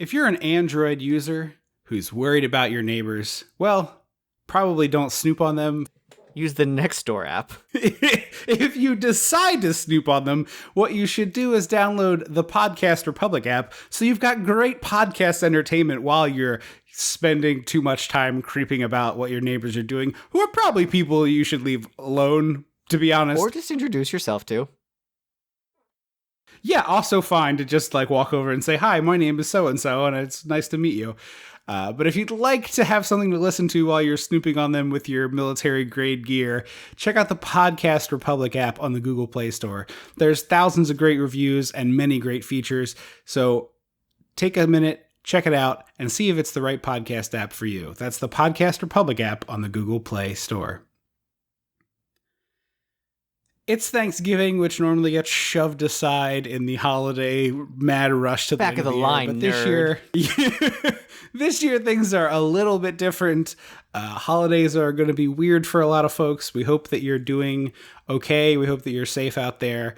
If you're an Android user who's worried about your neighbors, well, probably don't snoop on them. Use the Nextdoor app. If you decide to snoop on them, what you should do is download the Podcast Republic app so you've got great podcast entertainment while you're spending too much time creeping about what your neighbors are doing, who are probably people you should leave alone, to be honest. Or just introduce yourself to. Yeah, also fine to just like walk over and say, hi, my name is so-and-so, and it's nice to meet you. But if you'd like to have something to listen to while you're snooping on them with your military-grade gear, check out the Podcast Republic app on the Google Play Store. There's thousands of great reviews and many great features, so take a minute, check it out, and see if it's the right podcast app for you. That's the Podcast Republic app on the Google Play Store. It's Thanksgiving, which normally gets shoved aside in the holiday mad rush to the back end of the year, line, but nerd. This year things are a little bit different. Holidays are going to be weird for a lot of folks. We hope that you're doing okay. We hope that you're safe out there.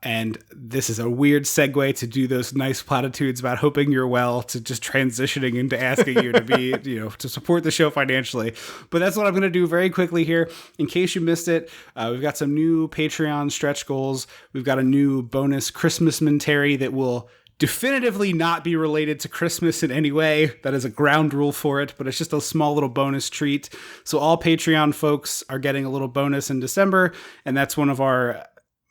And this is a weird segue to do those nice platitudes about hoping you're well to just transitioning into asking you to be, to support the show financially. But that's what I'm going to do very quickly here. In case you missed it, we've got some new Patreon stretch goals. We've got a new bonus Christmas-mentary that will definitively not be related to Christmas in any way. That is a ground rule for it, but it's just a small little bonus treat. So all Patreon folks are getting a little bonus in December, and that's one of our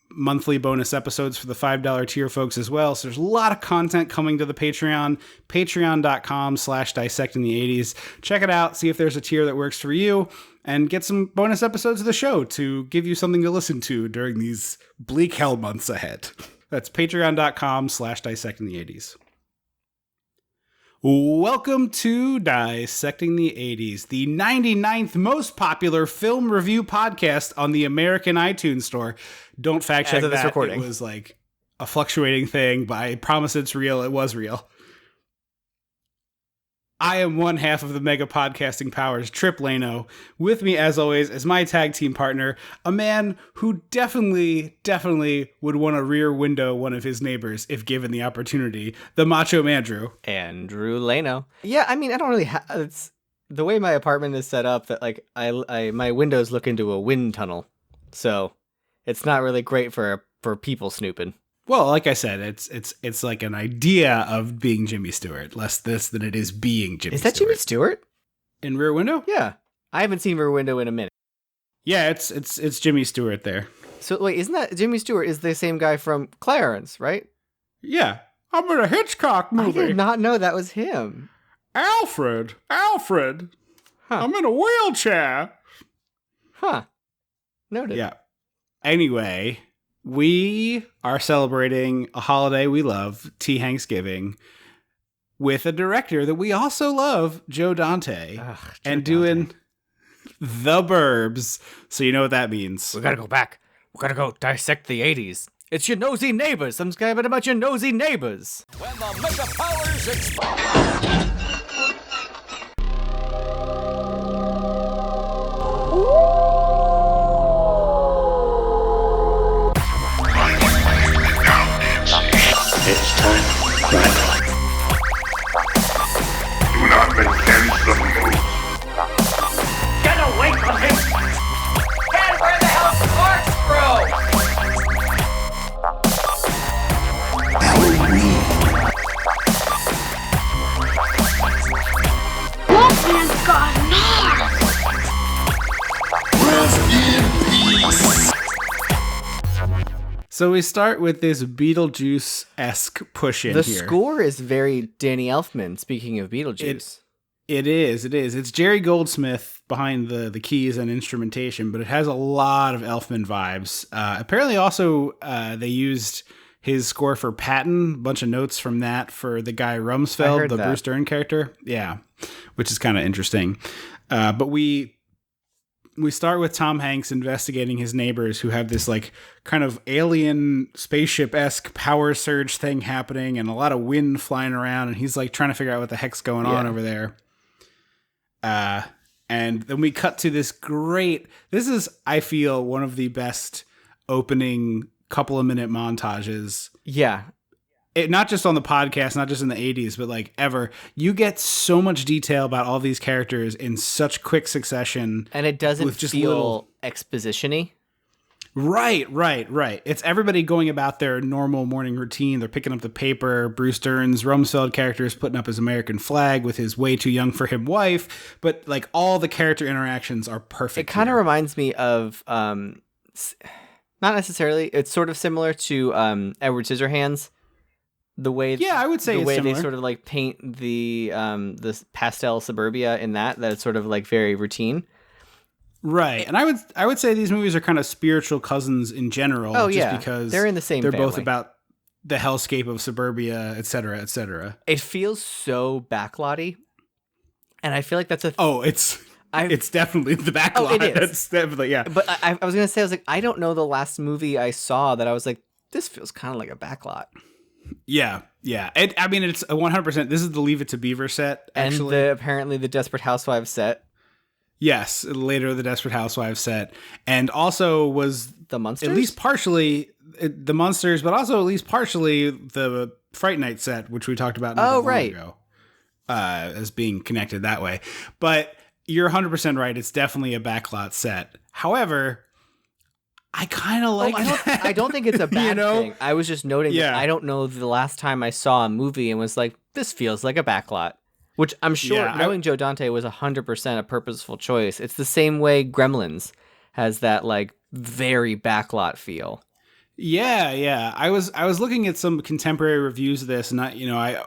monthly bonus episodes for the $5 tier folks as well. So there's a lot of content coming to the Patreon, patreon.com/dissectingthe80s. Check it out, see if there's a tier that works for you, and get some bonus episodes of the show to give you something to listen to during these bleak hell months ahead. That's patreon.com/dissectingthe80s. Welcome to Dissecting the 80s, the 99th most popular film review podcast on the American iTunes Store. Don't fact check that. Recording. It was like a fluctuating thing, but I promise it's real. It was real. I am one half of the mega podcasting powers, Trip Lano. With me, as always, is my tag team partner, a man who definitely would want to rear window one of his neighbors if given the opportunity, the Macho Mandrew. Andrew Lano. Yeah, I mean, I don't really it's the way my apartment is set up that like I my windows look into a wind tunnel. So it's not really great for people snooping. Well, like I said, it's like an idea of being Jimmy Stewart, less this than it is being Jimmy Stewart. Is that Jimmy Stewart? In Rear Window? Yeah. I haven't seen Rear Window in a minute. Yeah, it's Jimmy Stewart there. So wait, isn't that Jimmy Stewart is the same guy from Clarence, right? Yeah. I'm in a Hitchcock movie. I did not know that was him. Alfred. Huh. I'm in a wheelchair. Huh. Noted. Yeah. Anyway, we are celebrating a holiday we love, T.Hanks-giving, with a director that we also love, Joe Dante, and doing The Burbs. So you know what that means. We gotta go back. We gotta go dissect the 80s. It's your nosy neighbors. Some guy about your nosy neighbors. When the mega powers explode. It's time. Right. Do not make sense of moves. Get away from him! And where the hell's the corkscrew? Halloween. Wolfman's got Rest in peace. So we start with this Beetlejuice-esque push in here. The score is very Danny Elfman, speaking of Beetlejuice. It is. It's Jerry Goldsmith behind the keys and instrumentation, but it has a lot of Elfman vibes. Apparently also they used his score for Patton, a bunch of notes from that for the guy Rumsfeld, the Bruce Dern character. Yeah, which is kind of interesting. But we start with Tom Hanks investigating his neighbors who have this like kind of alien spaceship-esque power surge thing happening and a lot of wind flying around. And he's like trying to figure out what the heck's going on over there. And then we cut to this this is, I feel, one of the best opening couple of minute montages. Yeah. not just on the podcast, not just in the 80s, but like ever, you get so much detail about all these characters in such quick succession. And it doesn't with just feel little exposition-y. Right. It's everybody going about their normal morning routine. They're picking up the paper. Bruce Dern's Rumsfeld character is putting up his American flag with his way too young for him wife. But like all the character interactions are perfect. It kind of reminds me of, not necessarily, it's sort of similar to Edward Scissorhands. The way, I would say the it's way similar. they sort of like paint the pastel suburbia in that's sort of like very routine. Right, and I would say these movies are kind of spiritual cousins in general. Oh, just yeah. because They're in the same They're family. both about the hellscape of suburbia, et cetera, et cetera. It feels so backlotty, and I feel like that's it's definitely the backlot. Oh, it is. That's definitely, yeah. But I was gonna say, I was like, I don't know the last movie I saw that I was like, this feels kind of like a backlot. Yeah. It's 100%. This is the Leave It to Beaver set, actually. And apparently the Desperate Housewives set. Yes, later the Desperate Housewives set, and also was The Munsters? at least partially the Munsters, but also at least partially the Fright Night set, which we talked about not that long ago, as being connected that way. But you're 100% right; it's definitely a backlot set. However, I kind of like. I don't think it's a bad thing. I was just noting that Yeah. I don't know the last time I saw a movie and was like, this feels like a backlot. Which I'm sure, knowing Joe Dante was 100% a purposeful choice. It's the same way Gremlins has that like very backlot feel. Yeah. I was looking at some contemporary reviews of this, and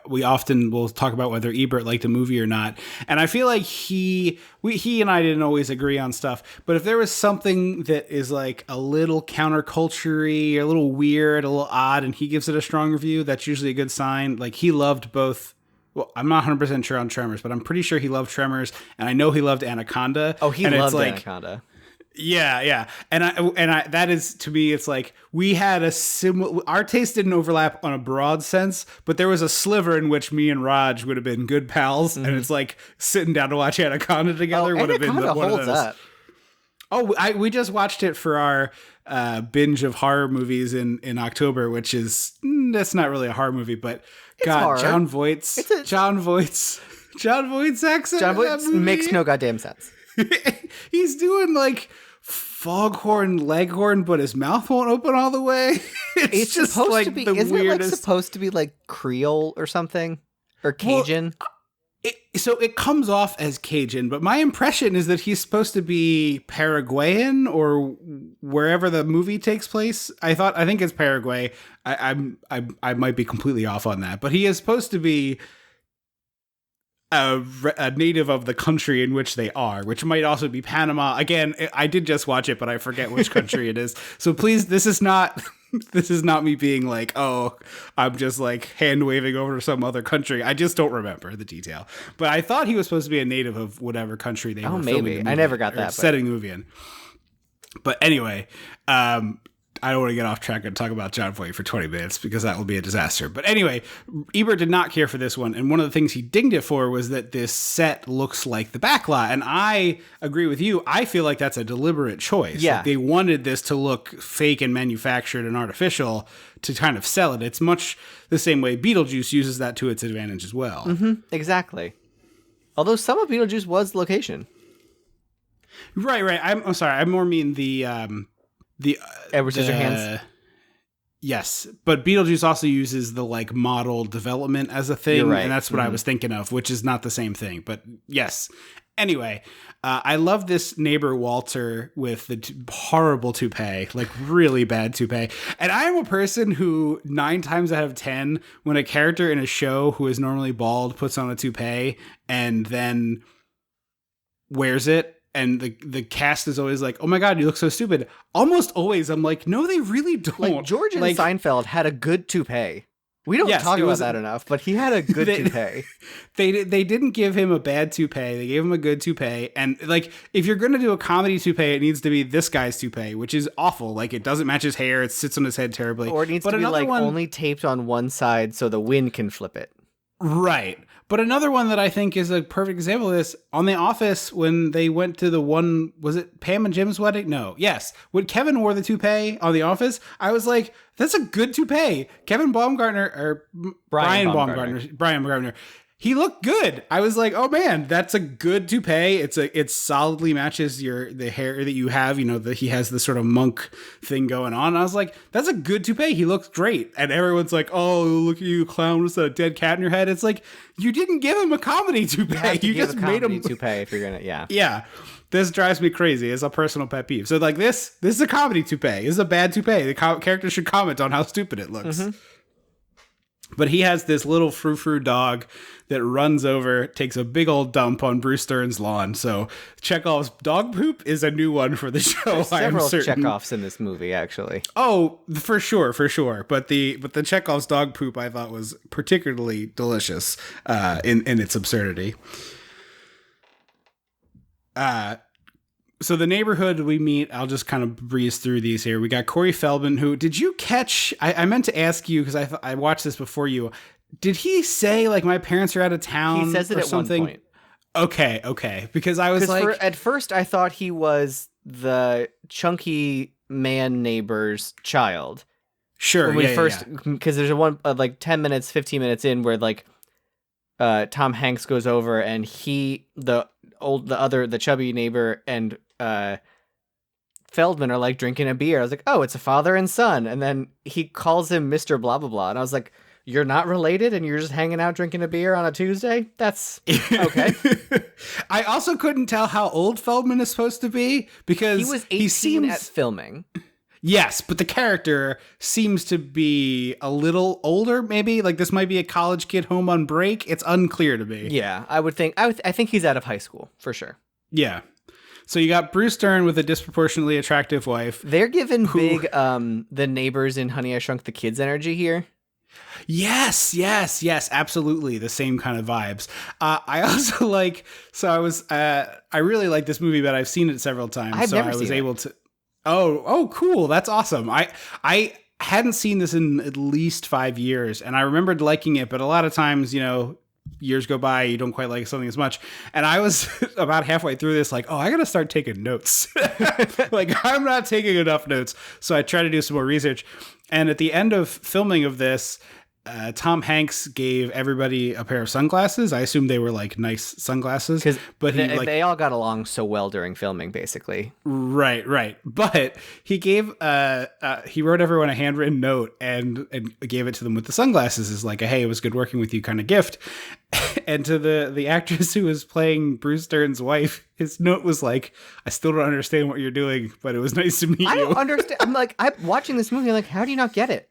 we often will talk about whether Ebert liked a movie or not. And I feel like he and I didn't always agree on stuff. But if there was something that is like a little counterculture-y, a little weird, a little odd, and he gives it a strong review, that's usually a good sign. Like he loved both. Well, I'm not 100% sure on Tremors, but I'm pretty sure he loved Tremors, and I know he loved Anaconda. Oh, he loved Anaconda. Yeah. And I that is, to me, it's like we had a similar, our taste didn't overlap on a broad sense, but there was a sliver in which me and Raj would have been good pals. And it's like sitting down to watch Anaconda together would have been one of holds those. up. Oh, we just watched it for our binge of horror movies in October, which is, that's not really a horror movie, but God, horror. John Voight's accent. John Voight makes no goddamn sense. He's doing like foghorn leghorn, but his mouth won't open all the way. It's just supposed like to be, the isn't weirdest. it like supposed to be like Creole or something? Or Cajun? So it comes off as Cajun, but my impression is that he's supposed to be Paraguayan or wherever the movie takes place. I think it's Paraguay. I might be completely off on that, but he is supposed to be a native of the country in which they are, which might also be Panama. Again, I did just watch it, but I forget which country it is. So please, this is not me being like, oh, I'm just like hand waving over to some other country. I just don't remember the detail. But I thought he was supposed to be a native of whatever country they were filming the movie. I never got that. Setting the movie in. But anyway, I don't want to get off track and talk about John Voight for 20 minutes because that will be a disaster. But anyway, Ebert did not care for this one. And one of the things he dinged it for was that this set looks like the backlot. And I agree with you. I feel like that's a deliberate choice. Yeah. Like they wanted this to look fake and manufactured and artificial to kind of sell it. It's much the same way Beetlejuice uses that to its advantage as well. Mm-hmm, exactly. Although some of Beetlejuice was location. Right. I'm sorry. I more mean the Edward Scissorhands. Yes, but Beetlejuice also uses the like model development as a thing, You're right. And that's what I was thinking of, which is not the same thing. But yes. Anyway, I love this neighbor Walter with the horrible toupee, like really bad toupee. And I am a person who 9 times out of 10, when a character in a show who is normally bald puts on a toupee and then wears it, and the cast is always like, oh my God, you look so stupid. Almost always I'm like, no, they really don't. Like George in Seinfeld had a good toupee. We don't talk about that enough, but he had a good toupee. They didn't give him a bad toupee. They gave him a good toupee. And like, if you're going to do a comedy toupee, it needs to be this guy's toupee, which is awful. Like it doesn't match his hair. It sits on his head terribly. Or it needs to be like only taped on one side so the wind can flip it. Right. But another one that I think is a perfect example of this, on The Office, when they went to the one, was it Pam and Jim's wedding? No. Yes. When Kevin wore the toupee on The Office, I was like, that's a good toupee. Kevin Baumgartner, or Brian Baumgartner. He looked good. I was like, oh man, that's a good toupee. It solidly matches the hair that you have. You know, he has this sort of monk thing going on. And I was like, that's a good toupee. He looks great. And everyone's like, oh, look at you, clown, with a dead cat in your head. It's like, you didn't give him a comedy toupee. You just made him toupee if you're gonna, yeah. Yeah. This drives me crazy. It's a personal pet peeve. So like this is a comedy toupee. This is a bad toupee. The character should comment on how stupid it looks. Mm-hmm. But he has this little frou-frou dog that runs over, takes a big old dump on Bruce Dern's lawn. So Chekhov's dog poop is a new one for the show. There's several Chekhovs in this movie, actually. Oh, for sure. But the Chekhov's dog poop I thought was particularly delicious in its absurdity. So the neighborhood we meet, I'll just kind of breeze through these here. We got Corey Feldman, who, did you catch, I meant to ask you, because I watched this before you, did he say, like, my parents are out of town? He says it or at something? one point. Okay. Because I was like... at first I thought he was the chunky man neighbor's child. Sure, because there's a one, like, 10 minutes, 15 minutes in where, like, Tom Hanks goes over and the chubby neighbor and Feldman are like drinking a beer. I was like, oh, it's a father and son. And then he calls him Mr. Blah, blah, blah. And I was like, you're not related and you're just hanging out drinking a beer on a Tuesday? That's okay. I also couldn't tell how old Feldman is supposed to be because he was 18 at filming. Yes, but the character seems to be a little older, maybe. Like, this might be a college kid home on break. It's unclear to me. Yeah, I think he's out of high school, for sure. Yeah. So you got Bruce Dern with a disproportionately attractive wife. They're giving big the neighbors in Honey, I Shrunk the Kids energy here. Yes, absolutely. The same kind of vibes. I also I really like this movie, but I've seen it several times. I was able to. Oh, cool. That's awesome. I hadn't seen this in at least 5 years, and I remembered liking it, but a lot of times, you know, years go by, you don't quite like something as much. And I was about halfway through this, like, oh, I got to start taking notes. Like, I'm not taking enough notes. So I tried to do some more research. And at the end of filming of this, Tom Hanks gave everybody a pair of sunglasses. I assume they were like nice sunglasses, but they all got along so well during filming, basically. Right. But he gave he wrote everyone a handwritten note and gave it to them with the sunglasses as like a, hey, it was good working with you kind of gift. And to the actress who was playing Bruce Dern's wife, his note was like, I still don't understand what you're doing, but it was nice to meet you. I don't understand. I'm watching this movie, like, how do you not get it?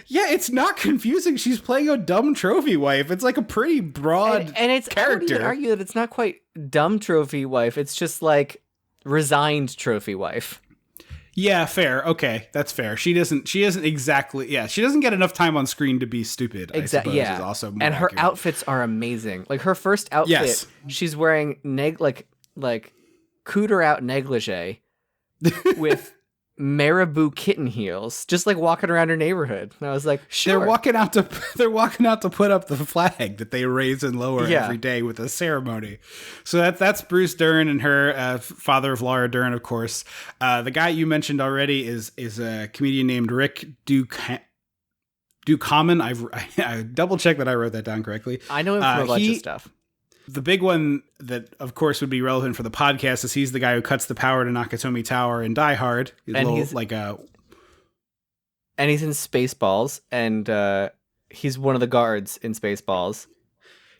Yeah, it's not confusing. She's playing a dumb trophy wife. It's like a pretty broad and it's character. I would even argue that it's not quite dumb trophy wife. It's just like resigned trophy wife. Yeah, fair. Okay, that's fair. She isn't exactly. Yeah, she doesn't get enough time on screen to be stupid. Exactly. Yeah. Is also more and her accurate. outfits are amazing. Like her first outfit, yes. She's wearing like cooter out negligee with marabou kitten heels, just like walking around her neighborhood. And I was like, sure. They're walking out to put up the flag that they raise and lower every day with a ceremony. So that's Bruce Dern and her father of Laura Dern, of course. The guy you mentioned already is a comedian named Rick Ducommun. I double checked that I wrote that down correctly. I know him from a bunch of stuff. The big one that, of course, would be relevant for the podcast is he's the guy who cuts the power to Nakatomi Tower in Die Hard. And he's in Spaceballs, and he's one of the guards in Spaceballs.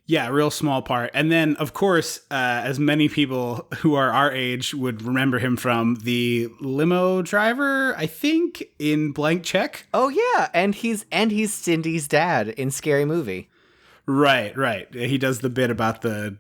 Yeah, real small part. And then, of course, as many people who are our age would remember him from, the limo driver, I think, in Blank Check. Oh yeah, and he's Cindy's dad in Scary Movie. Right. He does the bit about the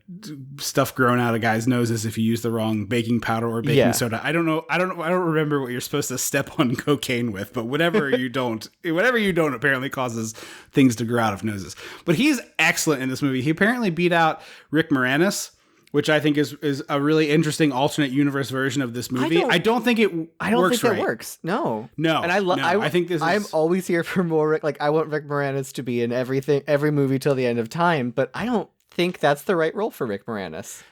stuff growing out of guys' noses if you use the wrong baking powder or baking soda. I don't remember what you're supposed to step on cocaine with, but whatever you don't apparently causes things to grow out of noses. But he's excellent in this movie. He apparently beat out Rick Moranis, which I think is a really interesting alternate universe version of this movie. I don't think it works right. That works. No. And I think this is... I'm always here for more Rick. Like, I want Rick Moranis to be in every movie till the end of time, but I don't think that's the right role for Rick Moranis.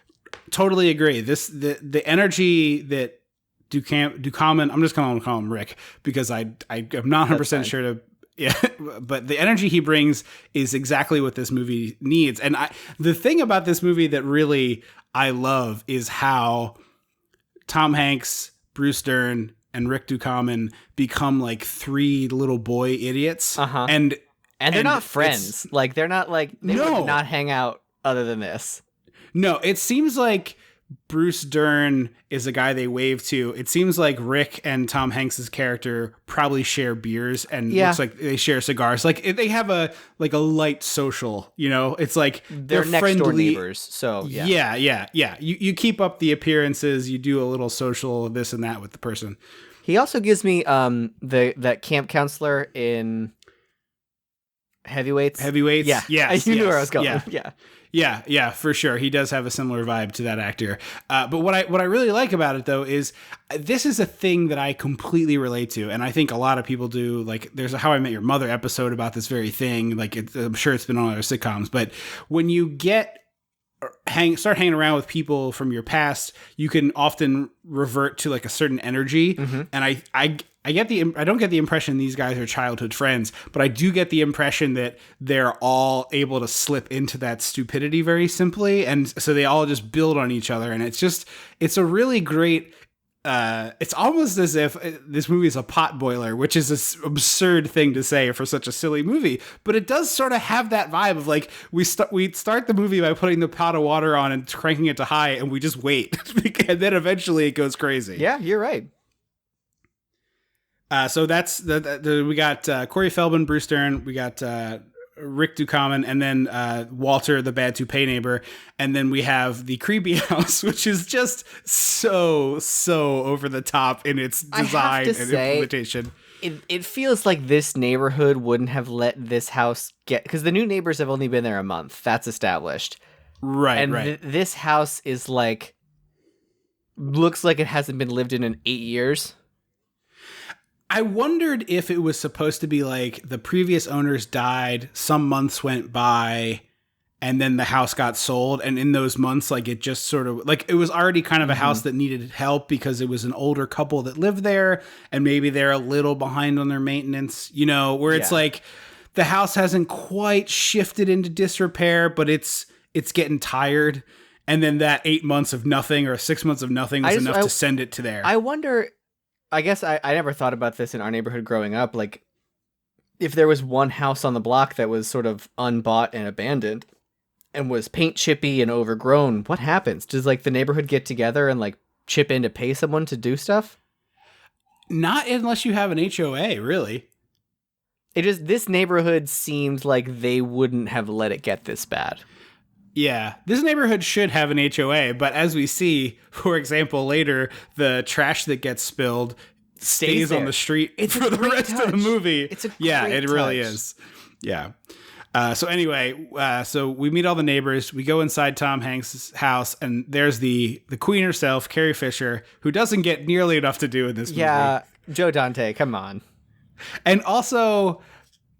Totally agree. The energy that Ducommun, I'm just going to call him Rick because I'm not 100% sure to... Yeah, but the energy he brings is exactly what this movie needs. And the thing about this movie that really I love is how Tom Hanks, Bruce Dern, and Rick Ducommun become like three little boy idiots. Uh-huh. And they're not friends. Like, they're not like, they would not hang out other than this. No, it seems like Bruce Dern is a guy they wave to. It seems like Rick and Tom Hanks's character probably share beers and looks like they share cigars. Like they have a light social, you know, it's like they're next friendly door neighbors. So yeah. You keep up the appearances, you do a little social this and that with the person. He also gives me that camp counselor in Heavyweights. Yeah. Yes. You knew where I was going. Yeah, for sure. He does have a similar vibe to that actor. But what I really like about it, though, is this is a thing that I completely relate to. And I think a lot of people do. Like, there's a How I Met Your Mother episode about this very thing. Like, I'm sure it's been on other sitcoms. But when you start hanging around with people from your past, you can often revert to like a certain energy. Mm-hmm. And I don't get the impression these guys are childhood friends, but I do get the impression that they're all able to slip into that stupidity very simply. And so they all just build on each other. And it's a really great, it's almost as if this movie is a pot boiler, which is this absurd thing to say for such a silly movie, but it does sort of have that vibe of like, we start the movie by putting the pot of water on and cranking it to high, and we just wait. And then eventually it goes crazy. Yeah, you're right. So that's we got Corey Feldman, Bruce Dern, we got Rick Ducommun, and then Walter, the bad toupee neighbor, and then we have the creepy house, which is just so over the top in its design and implementation. It feels like this neighborhood wouldn't have let this house get, because the new neighbors have only been there a month. That's established, right? And this house is like, looks like it hasn't been lived in 8 years. I wondered if it was supposed to be like the previous owners died, some months went by, and then the house got sold. And in those months, like it just sort of like it was already kind of a house that needed help because it was an older couple that lived there. And maybe they're a little behind on their maintenance, you know, where it's like the house hasn't quite shifted into disrepair, but it's getting tired. And then that 8 months of nothing or 6 months of nothing was enough to send it to there. I wonder, I guess I never thought about this in our neighborhood growing up. Like, if there was one house on the block that was sort of unbought and abandoned and was paint chippy and overgrown, what happens? Does like the neighborhood get together and like chip in to pay someone to do stuff? Not unless you have an HOA, really. This neighborhood seemed like they wouldn't have let it get this bad. Yeah, this neighborhood should have an HOA, but as we see, for example, later, the trash that gets spilled stays on the street for the rest of the movie. It's a it really is. Yeah. So anyway, so we meet all the neighbors. We go inside Tom Hanks' house, and there's the queen herself, Carrie Fisher, who doesn't get nearly enough to do in this movie. Yeah, Joe Dante, come on. And also,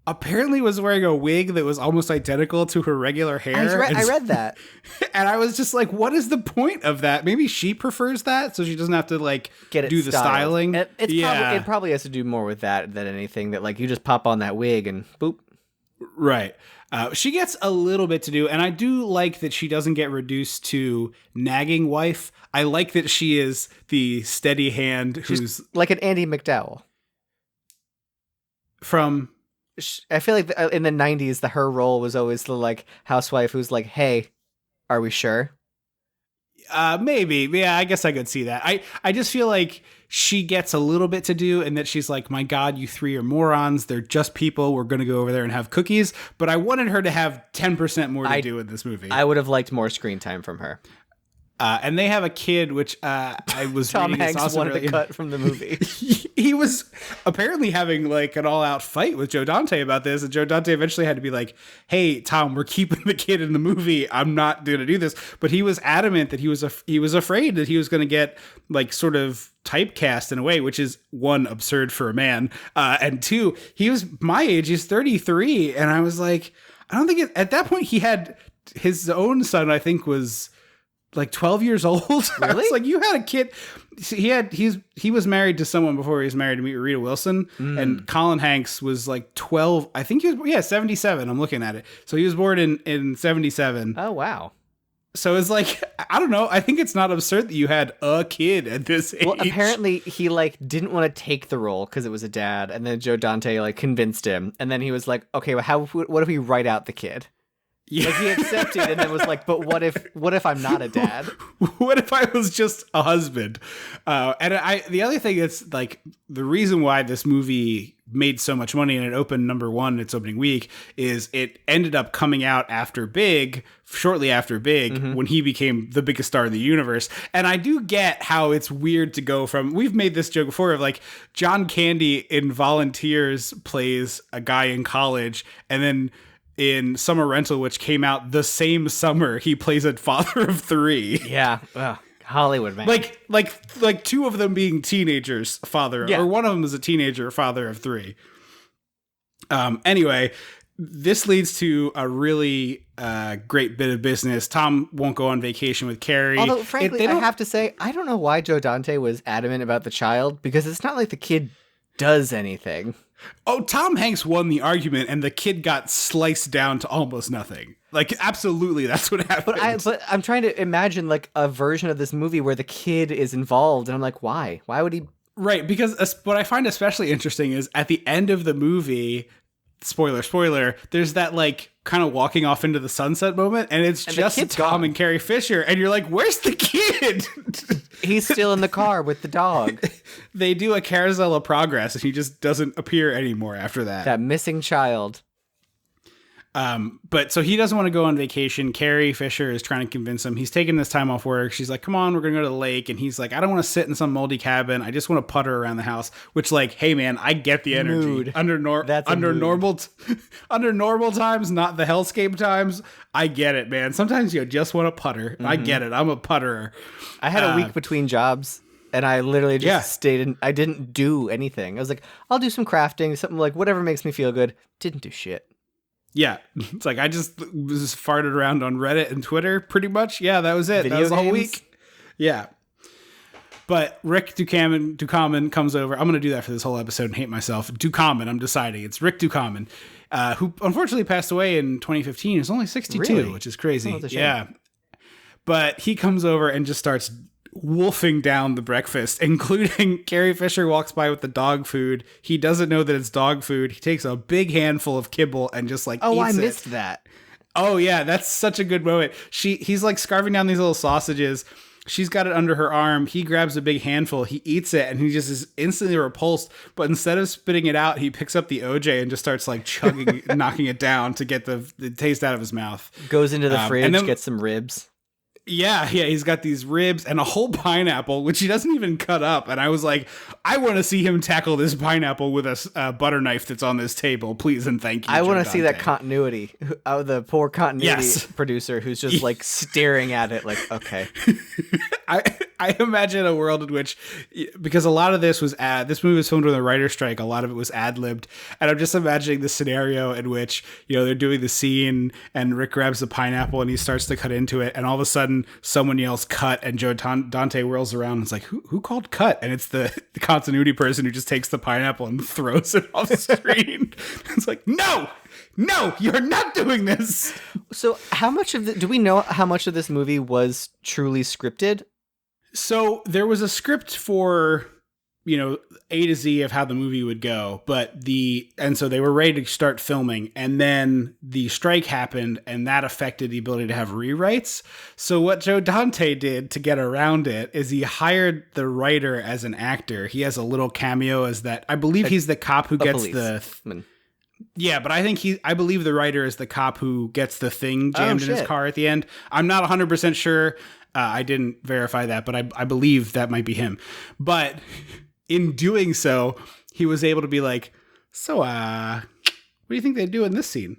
apparently was wearing a wig that was almost identical to her regular hair. I read that. And I was just like, what is the point of that? Maybe she prefers that, so she doesn't have to like do the styling. It probably has to do more with that than anything, that like you just pop on that wig and boop. Right. She gets a little bit to do, and I do like that she doesn't get reduced to nagging wife. I like that she is the steady hand who's like an Andie MacDowell. I feel like in the 90s, her role was always the like housewife who's like, hey, are we sure? Maybe. Yeah, I guess I could see that. I just feel like she gets a little bit to do, and that she's like, my God, you three are morons. They're just people. We're going to go over there and have cookies. But I wanted her to have 10% more to do in this movie. I would have liked more screen time from her. And they have a kid, which I was Tom reading. Hanks also wanted really to cut from the movie. he was apparently having like an all-out fight with Joe Dante about this, and Joe Dante eventually had to be like, "Hey, Tom, we're keeping the kid in the movie. I'm not going to do this." But he was adamant that he was afraid that he was going to get like sort of typecast in a way, which is one, absurd for a man, and two, he was my age. He's 33, and I was like, I don't think at that point he had his own son. I think was like 12 years old. Really? I was like, you had a kid. He was married to someone before he was married to meet Rita Wilson, and Colin Hanks was like 12. I think he was 77. I'm looking at it. So he was born in 77. Oh wow. So it's like, I don't know. I think it's not absurd that you had a kid at this age. Well, apparently he like didn't want to take the role because it was a dad, and then Joe Dante like convinced him, and then he was like, okay, well, what if we write out the kid? Yeah. Like he accepted and then was like, but what if I'm not a dad? What if I was just a husband? And the other thing that's like the reason why this movie made so much money and it opened number one in its opening week is it ended up coming out shortly after Big, when he became the biggest star in the universe. And I do get how it's weird to go from, we've made this joke before of like John Candy in Volunteers plays a guy in college, and then in Summer Rental, which came out the same summer, he plays a father of three. Yeah, well, Hollywood, man. Like two of them being teenagers, or one of them is a teenager, father of three. Anyway, this leads to a really great bit of business. Tom won't go on vacation with Carrie. Although, frankly, I have to say, I don't know why Joe Dante was adamant about the child, because it's not like the kid does anything. Oh, Tom Hanks won the argument, and the kid got sliced down to almost nothing. Like, absolutely, that's what happened. But I'm trying to imagine, like, a version of this movie where the kid is involved, and I'm like, why? Why would he? Right, because what I find especially interesting is at the end of the movie, spoiler, there's that, like, kind of walking off into the sunset moment, and it's just Tom and Carrie Fisher, and you're like, where's the kid? He's still in the car with the dog. They do a carousel of progress, and he just doesn't appear anymore after that. That missing child. But so he doesn't want to go on vacation. Carrie Fisher is trying to convince him. He's taking this time off work. She's like, come on, we're going to go to the lake. And he's like, I don't want to sit in some moldy cabin. I just want to putter around the house, which like, hey man, I get the energy. Mood. Under normal times, not the hellscape times. I get it, man. Sometimes you just want to putter. I get it. I'm a putterer. I had a week between jobs. And I literally just stayed in. I didn't do anything. I was like, I'll do some crafting, something like whatever makes me feel good. Didn't do shit. Yeah. It's like I just was farted around on Reddit and Twitter pretty much. Yeah, that was it. Video that was the whole games? week. Yeah. But Rick Ducommun comes over. I'm going to do that for this whole episode and hate myself. Ducommun, I'm deciding. It's Rick Ducommun, who unfortunately passed away in 2015. He's only 62, really? Which is crazy. Oh, that's a shame. Yeah. But he comes over and just starts wolfing down the breakfast, including Carrie Fisher walks by with the dog food. He doesn't know that it's dog food. He takes a big handful of kibble and just like eats I it. missed that. Oh yeah, that's such a good moment. He's like scarfing down these little sausages. She's got it under her arm. He grabs a big handful. He eats it, and he just is instantly repulsed. But instead of spitting it out, he picks up the OJ and just starts like chugging, knocking it down to get the taste out of his mouth. Goes into the fridge, and then, gets some ribs. Yeah, he's got these ribs and a whole pineapple, which he doesn't even cut up. And I was like, I want to see him tackle this pineapple with a butter knife that's on this table, please and thank you. I want to see that continuity. The poor continuity producer who's just like staring at it like, okay. I imagine a world in which, because a lot of this movie was filmed with a writer's strike, a lot of it was ad-libbed, and I'm just imagining the scenario in which, they're doing the scene and Rick grabs the pineapple and he starts to cut into it, and all of a sudden someone yells cut, and Joe Dante whirls around and is like, who called cut? And it's the continuity person who just takes the pineapple and throws it off the screen. It's like, no, you're not doing this. So do we know how much of this movie was truly scripted? So there was a script for, A to Z of how the movie would go, and so they were ready to start filming, and then the strike happened, and that affected the ability to have rewrites. So what Joe Dante did to get around it is he hired the writer as an actor. He has a little cameo as that. I believe he's the cop who gets Yeah, but I believe the writer is the cop who gets the thing jammed in his car at the end. I'm not 100% sure. I didn't verify that, but I believe that might be him. But in doing so, he was able to be like, so, what do you think they'd do in this scene?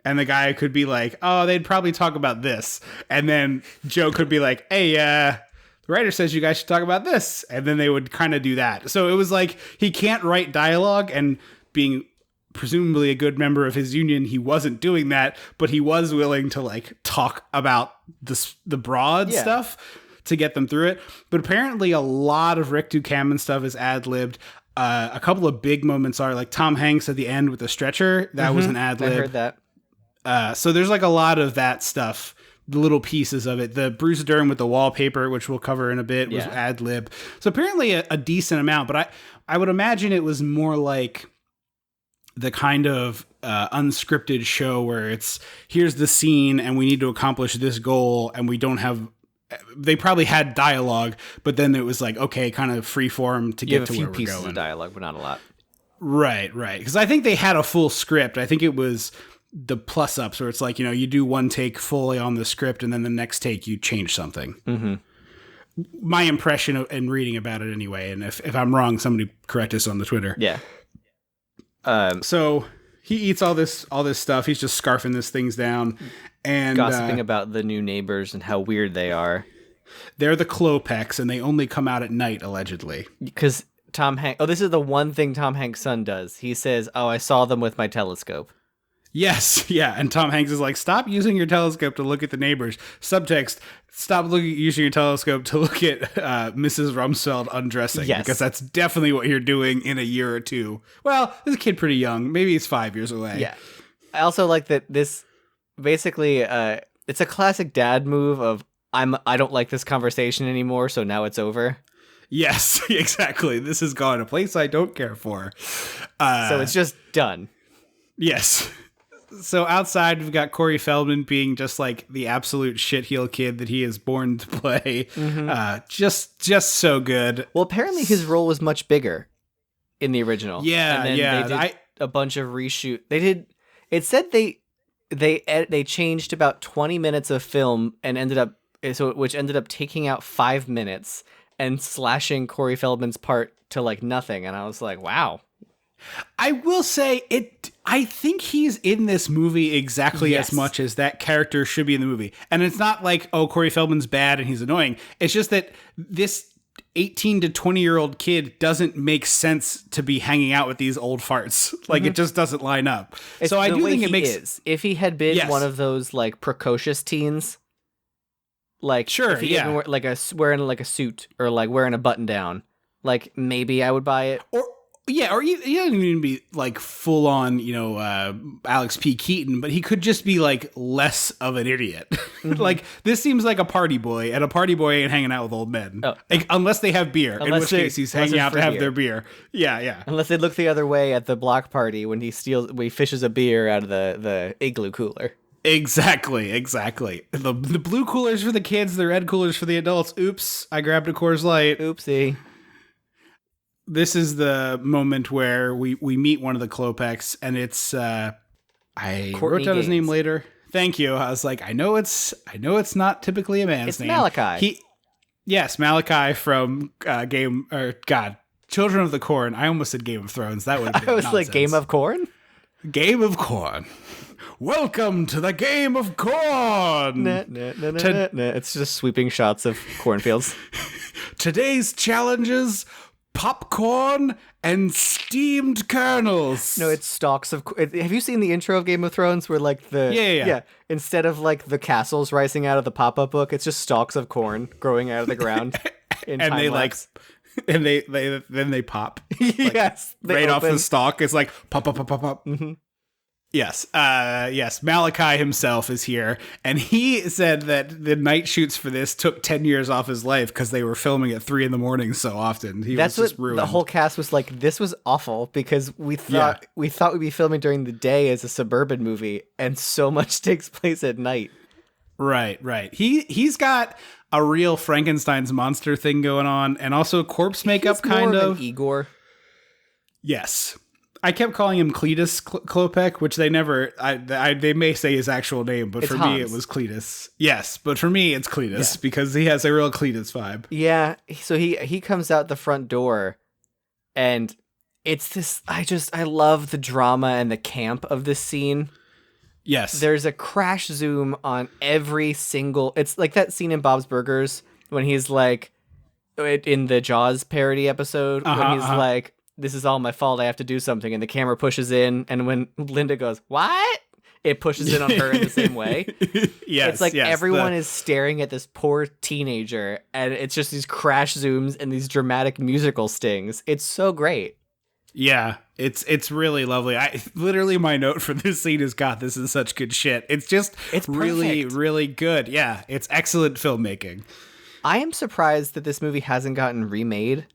And the guy could be like, oh, they'd probably talk about this. And then Joe could be like, hey, the writer says you guys should talk about this. And then they would kind of do that. So it was like, he can't write dialogue, and being presumably a good member of his union, he wasn't doing that, but he was willing to like talk about the broad stuff to get them through it. But apparently a lot of Rick Ducommun stuff is ad-libbed. A couple of big moments are like Tom Hanks at the end with the stretcher. That was an ad-lib. I heard that. So there's like a lot of that stuff, the little pieces of it. The Bruce Dern with the wallpaper, which we'll cover in a bit, was ad-lib. So apparently a decent amount, but I would imagine it was more like the kind of unscripted show where it's, here's the scene and we need to accomplish this goal, and we don't have, they probably had dialogue, but then it was like, okay, kind of free form to get to where we're going. You have a few pieces of dialogue, but not a lot. Right. Because I think they had a full script. I think it was the plus ups where it's like, you do one take fully on the script, and then the next take you change something. Mm-hmm. My impression in reading about it anyway, and if I'm wrong, somebody correct us on the Twitter. Yeah. So he eats all this stuff. He's just scarfing these things down and gossiping about the new neighbors and how weird they are. They're the Klopeks, and they only come out at night, allegedly. Because Tom Hanks... Oh, this is the one thing Tom Hanks' son does. He says, oh, I saw them with my telescope. Yes, yeah. And Tom Hanks is like, stop using your telescope to look at the neighbors. Subtext, stop using your telescope to look at Mrs. Rumsfeld undressing. Yes. Because that's definitely what you're doing in a year or two. Well, this kid pretty young. Maybe he's 5 years away. Yeah. I also like that this, basically, it's a classic dad move of, I don't like this conversation anymore, so now it's over. Yes, exactly. This has gone a place I don't care for. So it's just done. Yes. So outside, we've got Corey Feldman being just like the absolute shitheel kid that he is born to play. Mm-hmm. Just so good. Well, apparently his role was much bigger in the original. Yeah, and then they did a bunch of reshoot. They did. It said they changed about 20 minutes of film and which ended up taking out 5 minutes and slashing Corey Feldman's part to like nothing. And I was like, wow. I will say I think he's in this movie exactly as much as that character should be in the movie. And it's not like, oh, Corey Feldman's bad and he's annoying. It's just that this 18 to 20-year-old kid doesn't make sense to be hanging out with these old farts. Like, it just doesn't line up. So I do think it makes sense. If he had been one of those like precocious teens, like sure, if he had been wearing like a suit or like wearing a button down, like maybe I would buy it. Or he doesn't even be like full on, Alex P. Keaton, but he could just be like less of an idiot. Mm-hmm. Like, this seems like a party boy, and a party boy ain't hanging out with old men. Oh. Like, unless they have beer, in which case he's hanging out to have their beer. Yeah. Unless they look the other way at the block party when he fishes a beer out of the igloo cooler. Exactly. The blue coolers for the kids, the red coolers for the adults. Oops, I grabbed a Coors Light. Oopsie. This is the moment where we meet one of the Klopeks, and it's I wrote down his name later. Thank you. I was like, I know it's not typically a man's name. It's Malachi. Yes, Malachi from Children of the Corn. I almost said Game of Thrones. That would have been I was nonsense. like, Game of Corn? Game of Corn. Welcome to the Game of Corn. It's just sweeping shots of cornfields. Today's challenges: popcorn and steamed kernels. No, it's stalks of... Have you seen the intro of Game of Thrones where like the... Yeah. Instead of like the castles rising out of the pop-up book, it's just stalks of corn growing out of the ground. And they lapse. And they pop. Yes. Right off the stalk. It's like pop. Mm-hmm. Yes. Malachi himself is here, and he said that the night shoots for this took 10 years off his life because they were filming at 3 a.m. so often. That's was what just ruined. The whole cast was like. This was awful because we thought we'd be filming during the day as a suburban movie, and so much takes place at night. Right. He's got a real Frankenstein's monster thing going on, and also corpse makeup, He's kind more of an Igor. Yes. I kept calling him Cletus Klopek, which they never. They may say his actual name, but It's for Hans. me it was Cletus. Yes, but for me it's Cletus because he has a real Cletus vibe. Yeah, so he comes out the front door, and it's this. I love the drama and the camp of this scene. Yes, There's a crash zoom on every single. It's like that scene in Bob's Burgers when he's like, in the Jaws parody episode, when he's like, "This is all my fault. I have to do something," and the camera pushes in, and when Linda goes, "What?" it pushes in on her in the same way. yes, It's like everyone is staring at this poor teenager, and it's just these crash zooms and these dramatic musical stings. It's so great. Yeah, it's really lovely. I literally my note for this scene is, God, this is such good shit. It's really, perfect. really good. Yeah, it's excellent filmmaking. I am surprised that this movie hasn't gotten remade.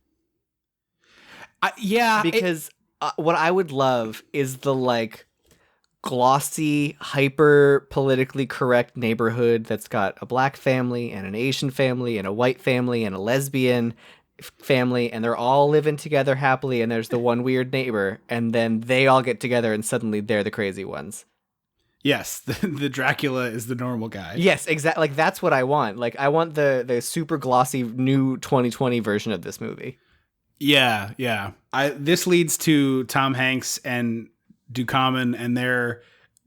Because what I would love is the like glossy, hyper politically correct neighborhood that's got a black family and an Asian family and a white family and a lesbian family, and they're all living together happily, and there's the one weird neighbor, and then they all get together and suddenly they're the crazy ones. Yes, the Dracula is the normal guy. Yes, exactly. Like that's what I want. Like I want the super glossy new 2020 version of this movie. Yeah. This leads to Tom Hanks and Ducommun, and they're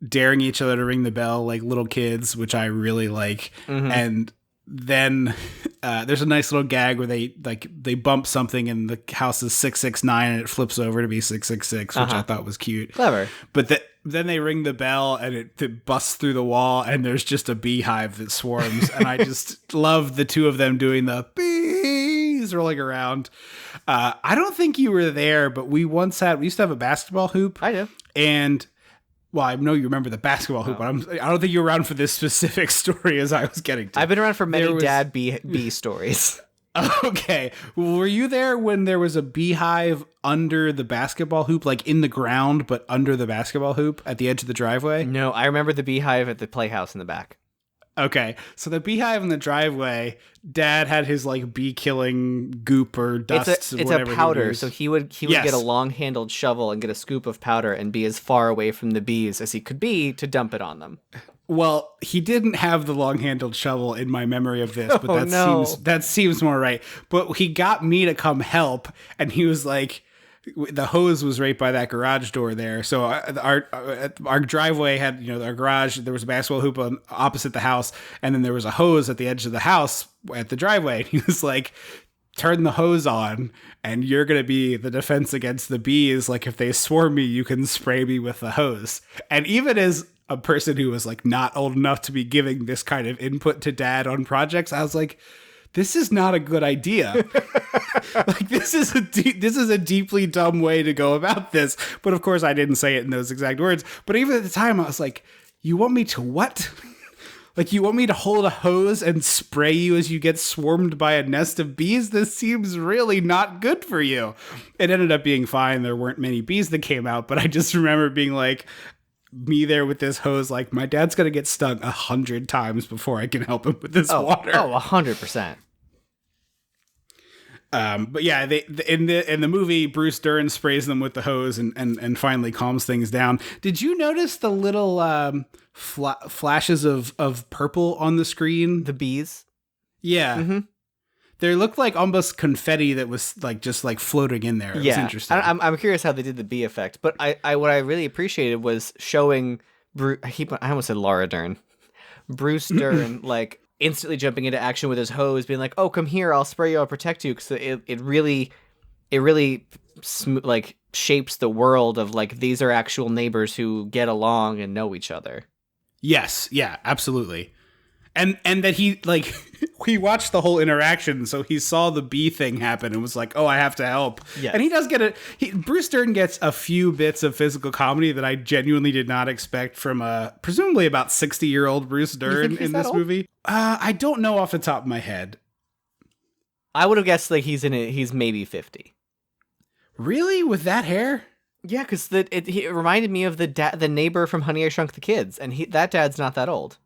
daring each other to ring the bell like little kids, which I really like. Mm-hmm. And then there's a nice little gag where they bump something and the house is 669 and it flips over to be 666, which I thought was cute. Clever. But then they ring the bell and it busts through the wall and there's just a beehive that swarms. And I just love the two of them doing the bees rolling around. I don't think you were there, but we used to have a basketball hoop. I do. And well, I know you remember the basketball hoop, but I don't think you were around for this specific story as I was getting to. I've been around for many dad bee stories. Okay. Were you there when there was a beehive under the basketball hoop, like in the ground, but under the basketball hoop at the edge of the driveway? No, I remember the beehive at the playhouse in the back. Okay. So the beehive in the driveway, Dad had his like bee killing goop or dust. It's a powder, so he would get a long handled shovel and get a scoop of powder and be as far away from the bees as he could be to dump it on them. Well, he didn't have the long-handled shovel in my memory of this, but that seems more right. But he got me to come help, and he was like, the hose was right by that garage door there. So our driveway had, our garage. There was a basketball hoop opposite the house, and then there was a hose at the edge of the house at the driveway. And he was like, turn the hose on and you're going to be the defense against the bees. Like if they swarm me, you can spray me with the hose. And even as a person who was like not old enough to be giving this kind of input to Dad on projects, I was like, this is not a good idea. Like this is a deeply dumb way to go about this. But of course I didn't say it in those exact words. But even at the time I was like, you want me to what? Like, you want me to hold a hose and spray you as you get swarmed by a nest of bees? This seems really not good for you. It ended up being fine. There weren't many bees that came out, but I just remember being like, me there with this hose, like, my dad's going to get stung 100 times before I can help him with this water. Oh, 100%. But yeah, in the movie, Bruce Dern sprays them with the hose and finally calms things down. Did you notice the little flashes of purple on the screen? The bees? Yeah. Mm-hmm. They looked like almost confetti that was like just like floating in there. It was interesting. I'm curious how they did the bee effect, but I what I really appreciated was showing I almost said Laura Dern. Bruce Dern like instantly jumping into action with his hose, being like, "Oh, come here, I'll spray you, I'll protect you." Because it really like shapes the world of like these are actual neighbors who get along and know each other. Yes, yeah, absolutely. And that he like he watched the whole interaction, so he saw the bee thing happen and was like, "Oh, I have to help." Yes. And he does get Bruce Dern gets a few bits of physical comedy that I genuinely did not expect from presumably about 60-year-old Bruce Dern in this movie. I don't know off the top of my head. I would have guessed like he's maybe 50. Really, with that hair? Yeah, because it reminded me of the neighbor from Honey, I Shrunk the Kids, and that dad's not that old.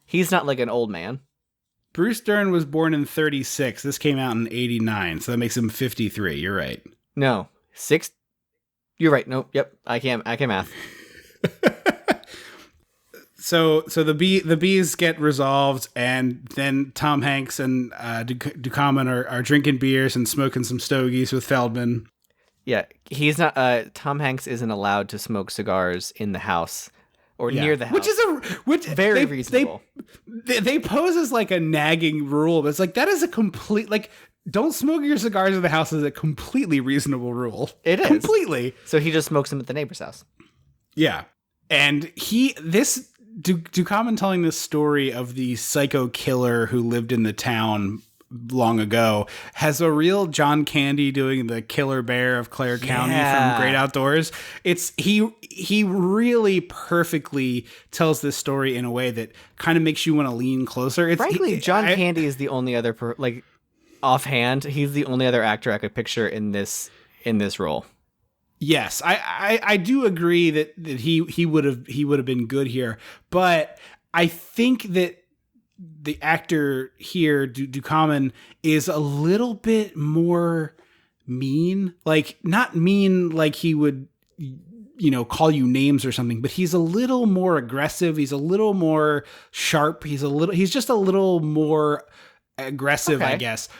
He's not like an old man. Bruce Dern was born in 36. This came out in 89, so that makes him 53. You're right. No, You're right. Nope. Yep. I can't math. So the bees get resolved, and then Tom Hanks and Ducommun are drinking beers and smoking some stogies with Feldman. Yeah, he's not. Tom Hanks isn't allowed to smoke cigars in the house or near the house, which very reasonable. They pose as like a nagging rule, but it's like that is a complete like. Don't smoke your cigars in the house is a completely reasonable rule. It is completely. So he just smokes them at the neighbor's house. Yeah, and Ducommun telling this story of the psycho killer who lived in the town long ago has a real John Candy doing the Killer Bear of Clare County from Great Outdoors. It's he really perfectly tells this story in a way that kind of makes you want to lean closer. Frankly, John Candy is the only other offhand, he's the only other actor I could picture in this role. Yes, I do agree that he would have been good here, but I think that the actor here, Ducommun, is a little bit more mean. Like, not mean like he would, call you names or something, but he's a little more aggressive. He's a little more sharp. He's just a little more aggressive, I guess.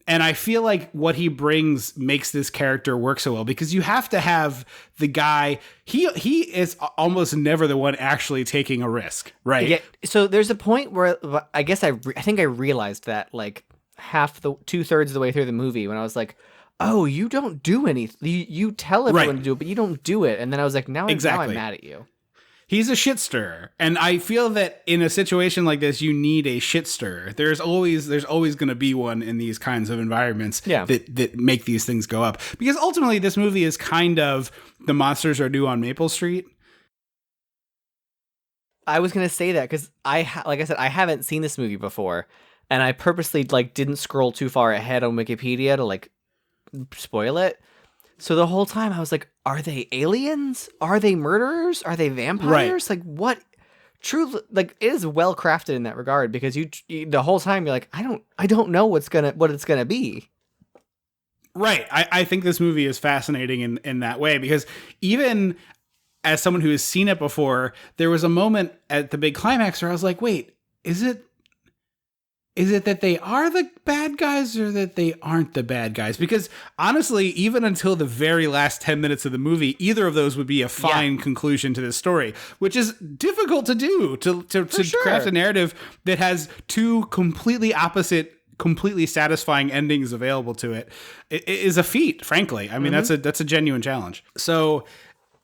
And I feel like what he brings makes this character work so well, because you have to have the guy. He is almost never the one actually taking a risk, right? Yeah. So there's a point where I guess I think I realized that like 2/3 of the way through the movie when I was like, oh, you don't do anything. You tell everyone to do it, but you don't do it. And then I was like, now I'm mad at you. He's a shit stirrer, and I feel that in a situation like this, you need a shit stirrer. There's always going to be one in these kinds of environments that make these things go up. Because ultimately, this movie is kind of The Monsters Are Due on Maple Street. I was gonna say that because like I said, I haven't seen this movie before, and I purposely didn't scroll too far ahead on Wikipedia to spoil it. So the whole time I was like, are they aliens? Are they murderers? Are they vampires? Right. Like what? True, it is well crafted in that regard because you the whole time you're like, I don't know what it's gonna be. Right. I think this movie is fascinating in that way, because even as someone who has seen it before, there was a moment at the big climax where I was like, wait, is it that they are the bad guys or that they aren't the bad guys? Because honestly, even until the very last 10 minutes of the movie, either of those would be a fine conclusion to this story, which is difficult to do, to craft a narrative that has two completely opposite, completely satisfying endings available to it. It is a feat, frankly. I mean, that's a genuine challenge. So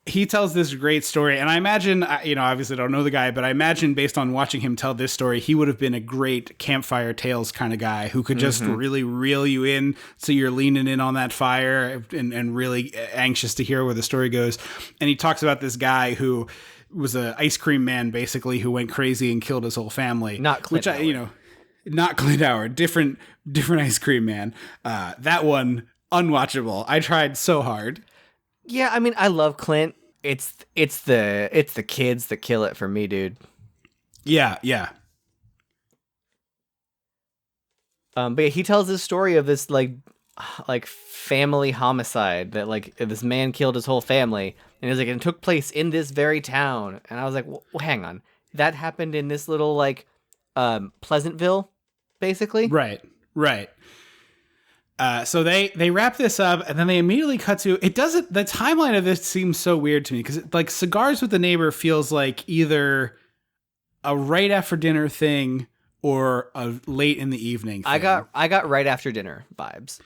he tells this great story, and I imagine, obviously I don't know the guy, but I imagine based on watching him tell this story, he would have been a great campfire tales kind of guy who could just really reel you in so you're leaning in on that fire and really anxious to hear where the story goes. And he talks about this guy who was an ice cream man, basically, who went crazy and killed his whole family. Not Clint Howard. Not Clint Howard, different ice cream man. That one, unwatchable. I tried so hard. Yeah, I mean, I love Clint. It's the kids that kill it for me, dude. Yeah. But yeah, he tells this story of this like family homicide that this man killed his whole family, and he's like, it took place in this very town. And I was like, well, hang on, that happened in this little Pleasantville, basically. Right. So they wrap this up, and then they immediately cut to it. The timeline of this seems so weird to me, because Cigars with the Neighbor feels like either a right after dinner thing or a late in the evening thing. I got right after dinner vibes.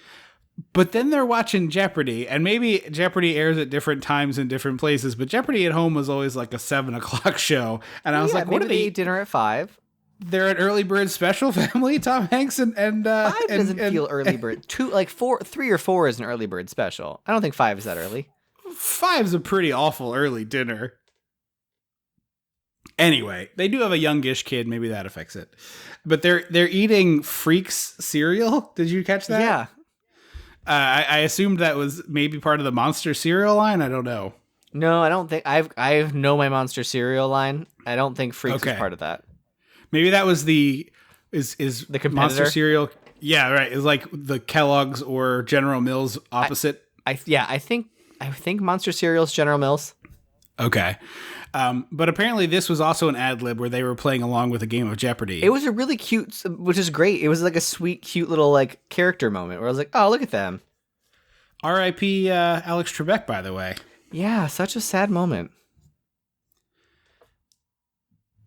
But then they're watching Jeopardy, and maybe Jeopardy airs at different times in different places, but Jeopardy at home was always like a 7:00 show, and I was like, what are they eat dinner at 5? They're an early bird special family, Tom Hanks and 5 doesn't feel early bird. 3 or 4 is an early bird special. I don't think 5 is that early. 5's a pretty awful early dinner. Anyway, they do have a youngish kid. Maybe that affects it. But they're eating Freaks cereal. Did you catch that? Yeah. I assumed that was maybe part of the Monster cereal line. I don't know. No, I don't think I know my Monster cereal line. I don't think Freaks is part of that. Maybe that was is the competitor? Monster cereal. Yeah, right. It's like the Kellogg's or General Mills opposite. I think I think Monster Cereal's General Mills. Okay. But apparently this was also an ad lib where they were playing along with a game of Jeopardy. It was a really cute, which is great. It was like a sweet, cute little like character moment where I was like, oh, look at them. R.I.P. Alex Trebek, by the way. Yeah, such a sad moment.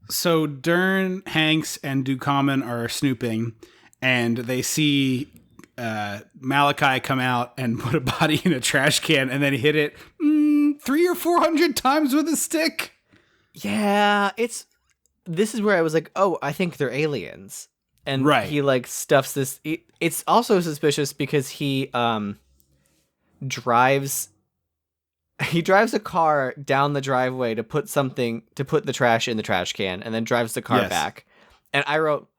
So Dern, Hanks, and Ducommun are snooping, and they see Malachi come out and put a body in a trash can and then hit it 300 or 400 times with a stick. Yeah, this is where I was like, oh, I think they're aliens. And right. He like stuffs this. It's also suspicious because he drives a car down the driveway to put the trash in the trash can, and then drives the car back. And I wrote,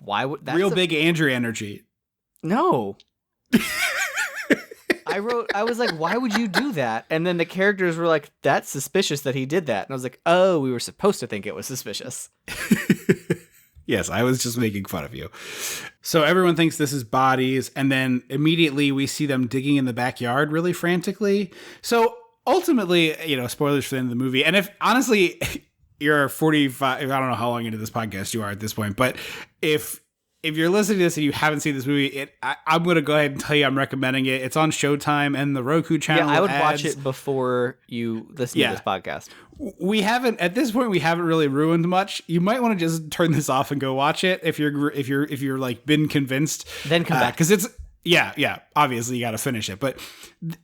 why would that? Real big Andrew energy. No. I was like, why would you do that? And then the characters were like, that's suspicious that he did that. And I was like, oh, we were supposed to think it was suspicious. Yes, I was just making fun of you. So everyone thinks this is bodies, and then immediately we see them digging in the backyard really frantically. So ultimately, spoilers for the end of the movie. And if honestly, you're 45, I don't know how long into this podcast you are at this point, but if you're listening to this and you haven't seen this movie, I'm going to go ahead and tell you I'm recommending it. It's on Showtime and the Roku channel. Yeah, I would watch it before you listen to this podcast. At this point, we haven't really ruined much. You might want to just turn this off and go watch it if you're like been convinced. Then come back. Because it's obviously you got to finish it, but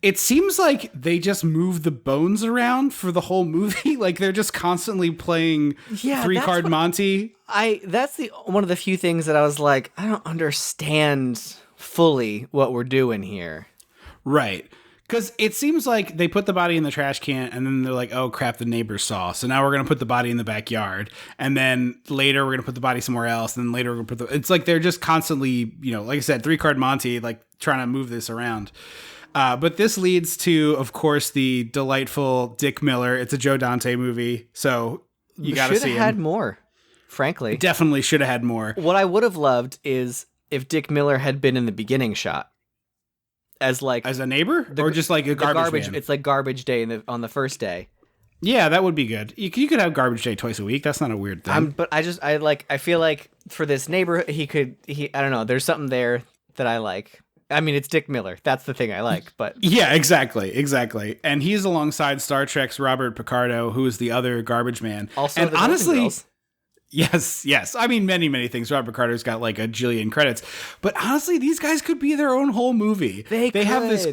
it seems like they just move the bones around for the whole movie. Like they're just constantly playing 3-card Monty. That's one of the few things that I was like, I don't understand fully what we're doing here. Right. Because it seems like they put the body in the trash can and then they're like, oh crap, the neighbors saw. So now we're going to put the body in the backyard. And then later we're going to put the body somewhere else. And then later we're going to put it's like they're just constantly, like I said, 3-card Monty, like trying to move this around. But this leads to, of course, the delightful Dick Miller. It's a Joe Dante movie. So you got to see him. Should have had more, frankly. Definitely should have had more. What I would have loved is if Dick Miller had been in the beginning shot. As a neighbor, or just like a garbage man? It's like garbage day on the first day. Yeah, that would be good. You could have garbage day twice a week. That's not a weird thing. But I feel like for this neighbor, I don't know. There's something there that I like. I mean, it's Dick Miller. That's the thing I like. But yeah, exactly. And he's alongside Star Trek's Robert Picardo, who is the other garbage man. Also, and the honestly. Girls. Yes. I mean, many things. Robert Carter's got like a jillion credits. But honestly, these guys could be their own whole movie. They have this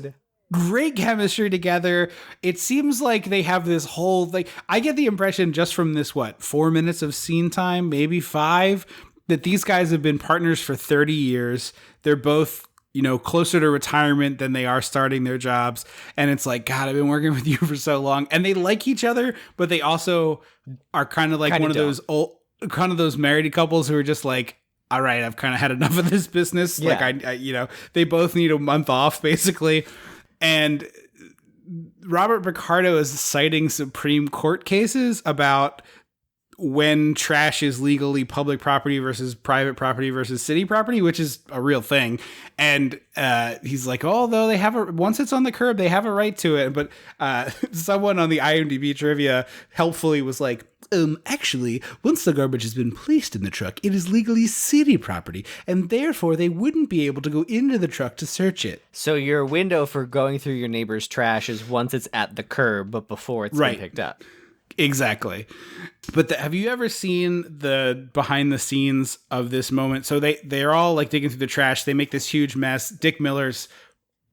great chemistry together. It seems like they have this whole, like, I get the impression just from this, 4 minutes of scene time, maybe 5, that these guys have been partners for 30 years. They're both, closer to retirement than they are starting their jobs. And it's like, God, I've been working with you for so long. And they like each other, but they also are kind of like one of those old, kind of those married couples who are just like, all right, I've kind of had enough of this business. Yeah. Like I they both need a month off basically. And Robert Picardo is citing Supreme Court cases about when trash is legally public property versus private property versus city property, which is a real thing. And he's like, although they have once it's on the curb, they have a right to it. But someone on the IMDb trivia helpfully was like, actually, once the garbage has been placed in the truck, it is legally city property, and therefore they wouldn't be able to go into the truck to search it. So your window for going through your neighbor's trash is once it's at the curb, but before it's been picked up. Exactly. But have you ever seen the behind the scenes of this moment? So they're all like digging through the trash. They make this huge mess. Dick Miller's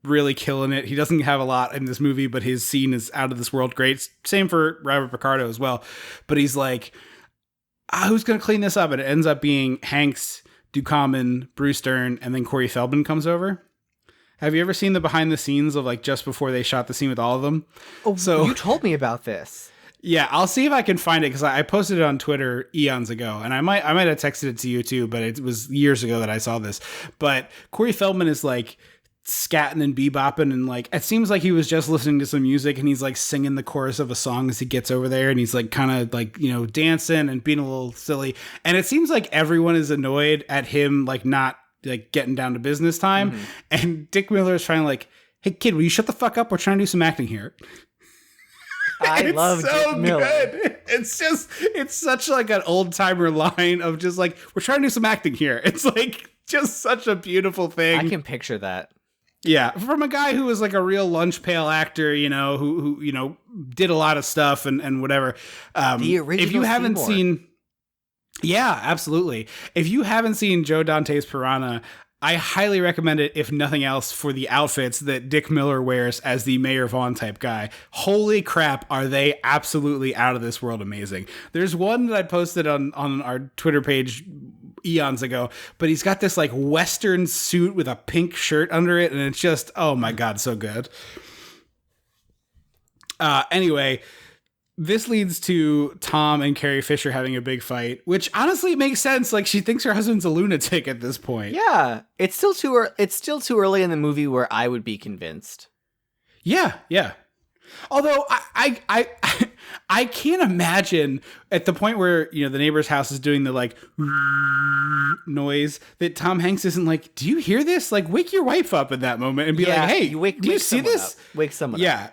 really killing it. He doesn't have a lot in this movie, but his scene is out of this world great. Same for Robert Picardo as well. But he's like, who's going to clean this up? And it ends up being Hanks, Ducommun, Bruce Dern, and then Corey Feldman comes over. Have you ever seen the behind the scenes of like just before they shot the scene with all of them? Oh, so you told me about this. Yeah, I'll see if I can find it because I posted it on Twitter eons ago, and I might have texted it to you too, but it was years ago that I saw this. But Corey Feldman is like scatting and bebopping, and like it seems like he was just listening to some music, and he's like singing the chorus of a song as he gets over there, and he's like kind of like dancing and being a little silly, and it seems like everyone is annoyed at him like not like getting down to business time, and Dick Miller is trying to like, hey kid, will you shut the fuck up? We're trying to do some acting here. I love Dick Miller. Good. It's such like an old timer line of just like, we're trying to do some acting here. It's like just such a beautiful thing. I can picture that. Yeah, from a guy who was like a real lunch pail actor, who did a lot of stuff and whatever. The original if you haven't Seymour. seen, yeah, absolutely. If you haven't seen Joe Dante's Piranha, I highly recommend it, if nothing else, for the outfits that Dick Miller wears as the Mayor Vaughn type guy. Holy crap, are they absolutely out of this world amazing. There's one that I posted on our Twitter page eons ago, but he's got this like Western suit with a pink shirt under it, and it's just, oh my God, so good. Anyway, this leads to Tom and Carrie Fisher having a big fight, which honestly makes sense. Like, she thinks her husband's a lunatic at this point. Yeah, it's still too early in the movie where I would be convinced. Yeah. Although I can't imagine at the point where, the neighbor's house is doing the like noise that Tom Hanks isn't like, do you hear this? Like, wake your wife up in that moment and be like, hey, do you see this? Wake someone up. Yeah.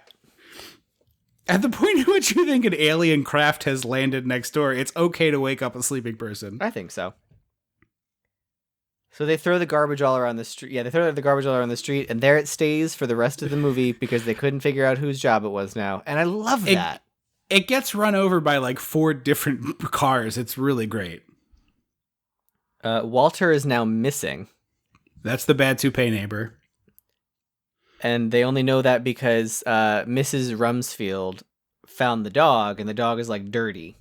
At the point at which you think an alien craft has landed next door, it's okay to wake up a sleeping person. I think so. So they throw the garbage all around the street. Yeah, they throw the garbage all around the street, and there it stays for the rest of the movie because they couldn't figure out whose job it was now. And I love that. It gets run over by like 4 different cars. It's really great. Walter is now missing. That's the bad toupee neighbor. And they only know that because Mrs. Rumsfeld found the dog, and the dog is like dirty.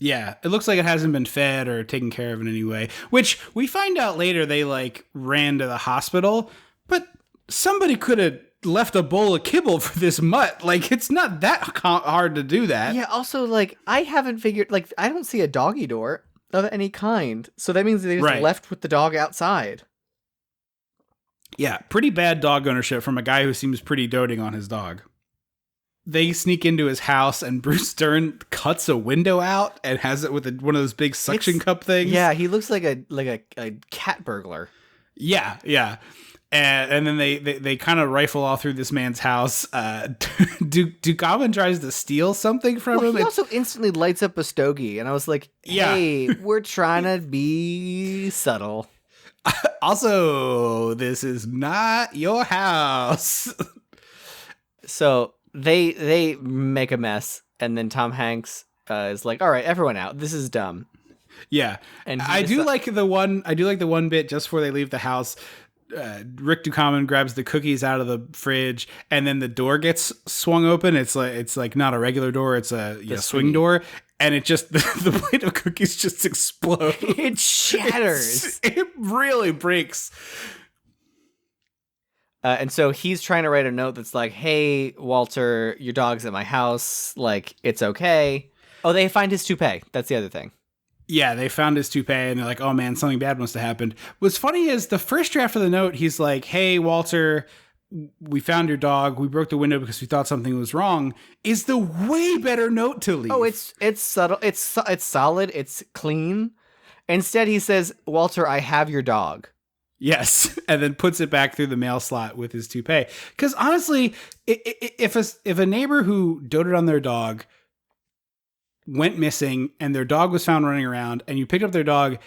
Yeah, it looks like it hasn't been fed or taken care of in any way, which we find out later they like ran to the hospital, but somebody could have left a bowl of kibble for this mutt. Like, it's not that hard to do that. Yeah, also, like, I haven't figured, like, I don't see a doggy door of any kind, so that means they just left with the dog outside. Yeah, pretty bad dog ownership from a guy who seems pretty doting on his dog. They sneak into his house, and Bruce Dern cuts a window out and has it with one of those big suction cup things. Yeah, he looks like a cat burglar. Yeah. And then they kind of rifle all through this man's house. Ducommun tries to steal something from him. He also instantly lights up a stogie, and I was like, hey, we're trying to be subtle. Also, this is not your house. So they make a mess, and then Tom Hanks is like, all right, everyone out. This is dumb. Yeah. And I do like the one bit just before they leave the house. Rick Ducommun grabs the cookies out of the fridge, and then the door gets swung open. It's like not a regular door; it's a swing door, and it just the plate of cookies just explodes. It shatters. It really breaks. And so he's trying to write a note that's like, "Hey, Walter, your dog's at my house. Like, it's okay." Oh, they find his toupee. That's the other thing. Yeah, they found his toupee, and they're like, oh man, something bad must have happened. What's funny is the first draft of the note, he's like, hey, Walter, we found your dog. We broke the window because we thought something was wrong, is the way better note to leave. Oh, it's subtle. It's solid. It's clean. Instead, he says, Walter, I have your dog. Yes, and then puts it back through the mail slot with his toupee. Because honestly, if a neighbor who doted on their dog went missing and their dog was found running around and you picked up their dog,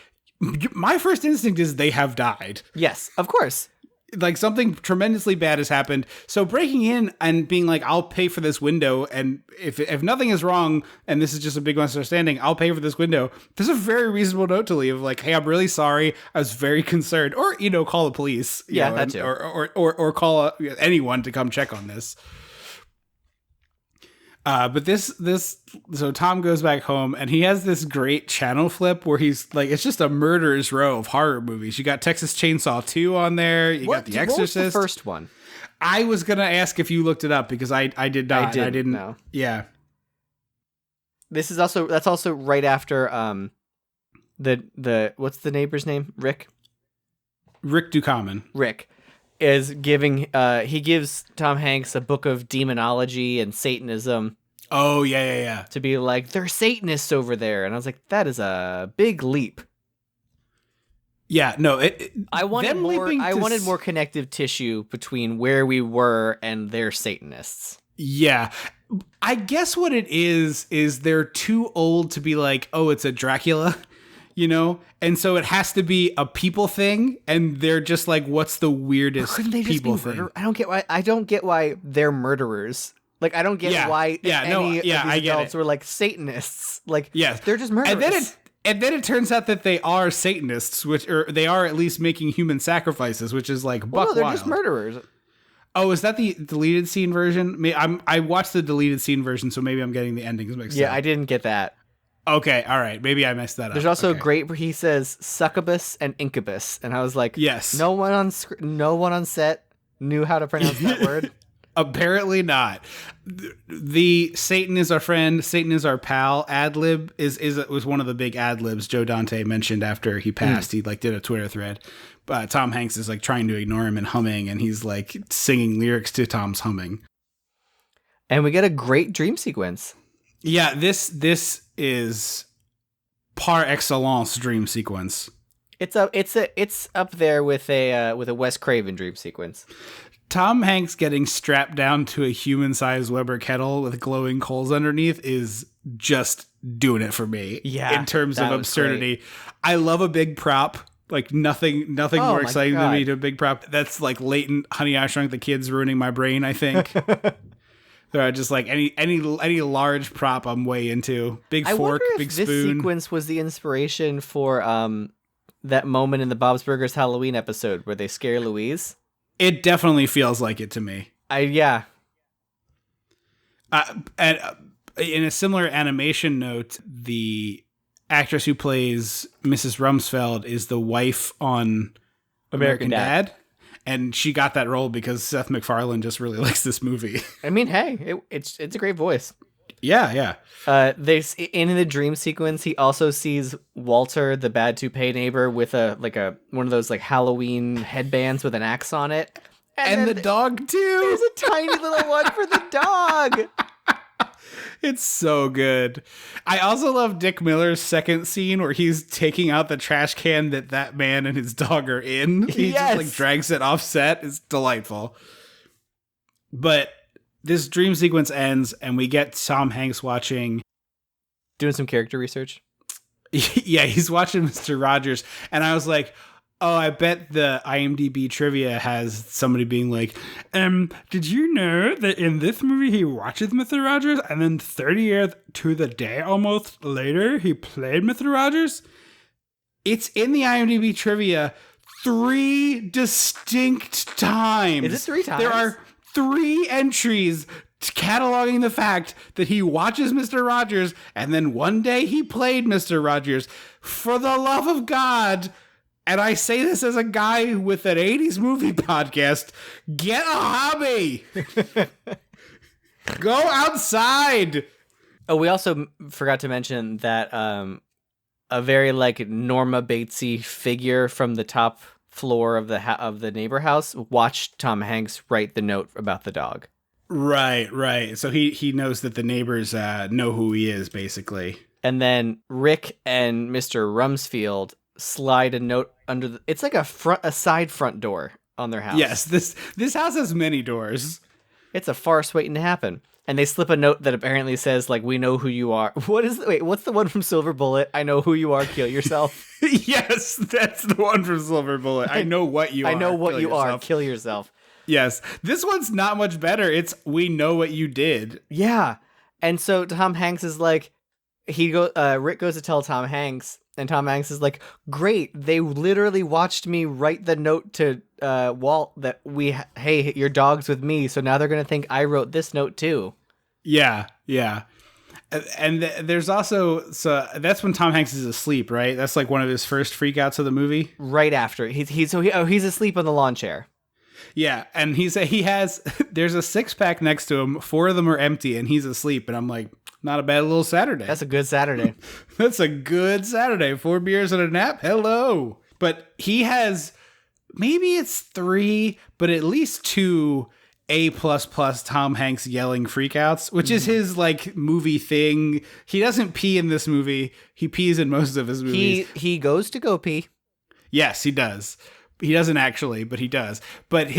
my first instinct is they have died. Yes, of course. Like, something tremendously bad has happened. So breaking in and being like, I'll pay for this window, and if nothing is wrong and this is just a big misunderstanding, I'll pay for this window. There's a very reasonable note to leave, like, hey, I'm really sorry. I was very concerned. Or, call the police. That too. Or call anyone to come check on this. But so Tom goes back home, and he has this great channel flip where he's like, it's just a murderer's row of horror movies. You got Texas Chainsaw 2 on there. You got The Exorcist. What was the first one? I was going to ask if you looked it up because I did not. I didn't know. Yeah. That's also right after, the what's the neighbor's name? Rick Ducommun. Rick is giving he gives Tom Hanks a book of demonology and Satanism. Oh, yeah. To be like, they're Satanists over there. And I was like, that is a big leap. Yeah, no, I wanted them more. leaping I to wanted more connective tissue between where we were and their Satanists. Yeah. I guess what it is they're too old to be like, oh, it's a Dracula, you know? And so it has to be a people thing, and they're just like, what's the weirdest Couldn't they just people be thing? murderers? I don't get why they're murderers. Like, I don't get why any of these adults were like Satanists. Like, they're just murderers. And then it turns out that they are Satanists, or they are at least making human sacrifices, which is like buck no, they're wild. just murderers. Oh, is that the deleted scene version? I watched the deleted scene version, so maybe I'm getting the endings mixed up. Yeah, I didn't get that. Okay, all right. Maybe I messed that up. There's also a great where he says succubus and incubus, and I was like, yes. No one on set knew how to pronounce that word. Apparently not. The Satan is our friend, Satan is our pal ad-lib was one of the big ad-libs Joe Dante mentioned after he passed. He like did a Twitter thread. Tom Hanks is like trying to ignore him and humming, and he's like singing lyrics to Tom's humming. And we get a great dream sequence. Yeah, this is par excellence dream sequence. It's up there with a Wes Craven dream sequence. Tom Hanks getting strapped down to a human-sized Weber kettle with glowing coals underneath is just doing it for me. Yeah, in terms of absurdity. Great. I love a big prop. Like nothing more exciting than me to a big prop. That's like latent Honey, I Shrunk the Kids ruining my brain, I think. They're just like any large prop I'm way into. Big fork, big spoon. This sequence was the inspiration for that moment in the Bob's Burgers Halloween episode where they scare Louise. It definitely feels like it to me. Yeah. And in a similar animation note, the actress who plays Mrs. Rumsfeld is the wife on American Dad. And she got that role because Seth MacFarlane just really likes this movie. I mean, hey, it's a great voice. Yeah. In the dream sequence, he also sees Walter, the bad toupee neighbor, with one of those like Halloween headbands with an axe on it, and the dog too. There's a tiny little one for the dog. It's so good. I also love Dick Miller's second scene where he's taking out the trash can that man and his dog are in. He just like drags it off set. It's delightful. But this dream sequence ends and we get Tom Hanks doing some character research. Yeah, he's watching Mr. Rogers. And I was like, oh, I bet the IMDb trivia has somebody being like, did you know that in this movie he watches Mr. Rogers and then 30 years to the day almost later he played Mr. Rogers? It's in the IMDb trivia 3 distinct times. Is it 3 times? There are 3 entries cataloging the fact that he watches Mr. Rogers and then one day he played Mr. Rogers. For the love of God, and I say this as a guy with an 80s movie podcast, get a hobby. Go outside. Oh, we also forgot to mention that a very like Norma Batesy figure from the top floor of the neighbor house watched Tom Hanks write the note about the dog. Right. So he knows that the neighbors know who he is, basically. And then Rick and Mr. Rumsfeld slide a note under it's like a side front door on their house. Yes, this house has many doors. It's a farce waiting to happen. And they slip a note that apparently says, like, we know who you are. What's the one from Silver Bullet? I know who you are, kill yourself. Yes, that's the one from Silver Bullet. I know what you are. I know what you are, kill yourself. Yes. This one's not much better. It's we know what you did. Yeah. And so Tom Hanks is like, Rick goes to tell Tom Hanks, and Tom Hanks is like, great, they literally watched me write the note to Walt that hey, your dog's with me, so now they're going to think I wrote this note too. Yeah. And there's also, so that's when Tom Hanks is asleep, right? That's like one of his first freakouts of the movie. Right after. He's asleep on the lawn chair. Yeah, and there's a 6-pack next to him, 4 of them are empty, and he's asleep, and I'm like, not a bad little Saturday. That's a good Saturday. That's a good Saturday. 4 beers and a nap. Hello. But he has, maybe it's 3, but at least 2 A++ Tom Hanks yelling freakouts, which is his like movie thing. He doesn't pee in this movie. He pees in most of his movies. He goes to go pee. Yes, he does. He doesn't actually, but he does. But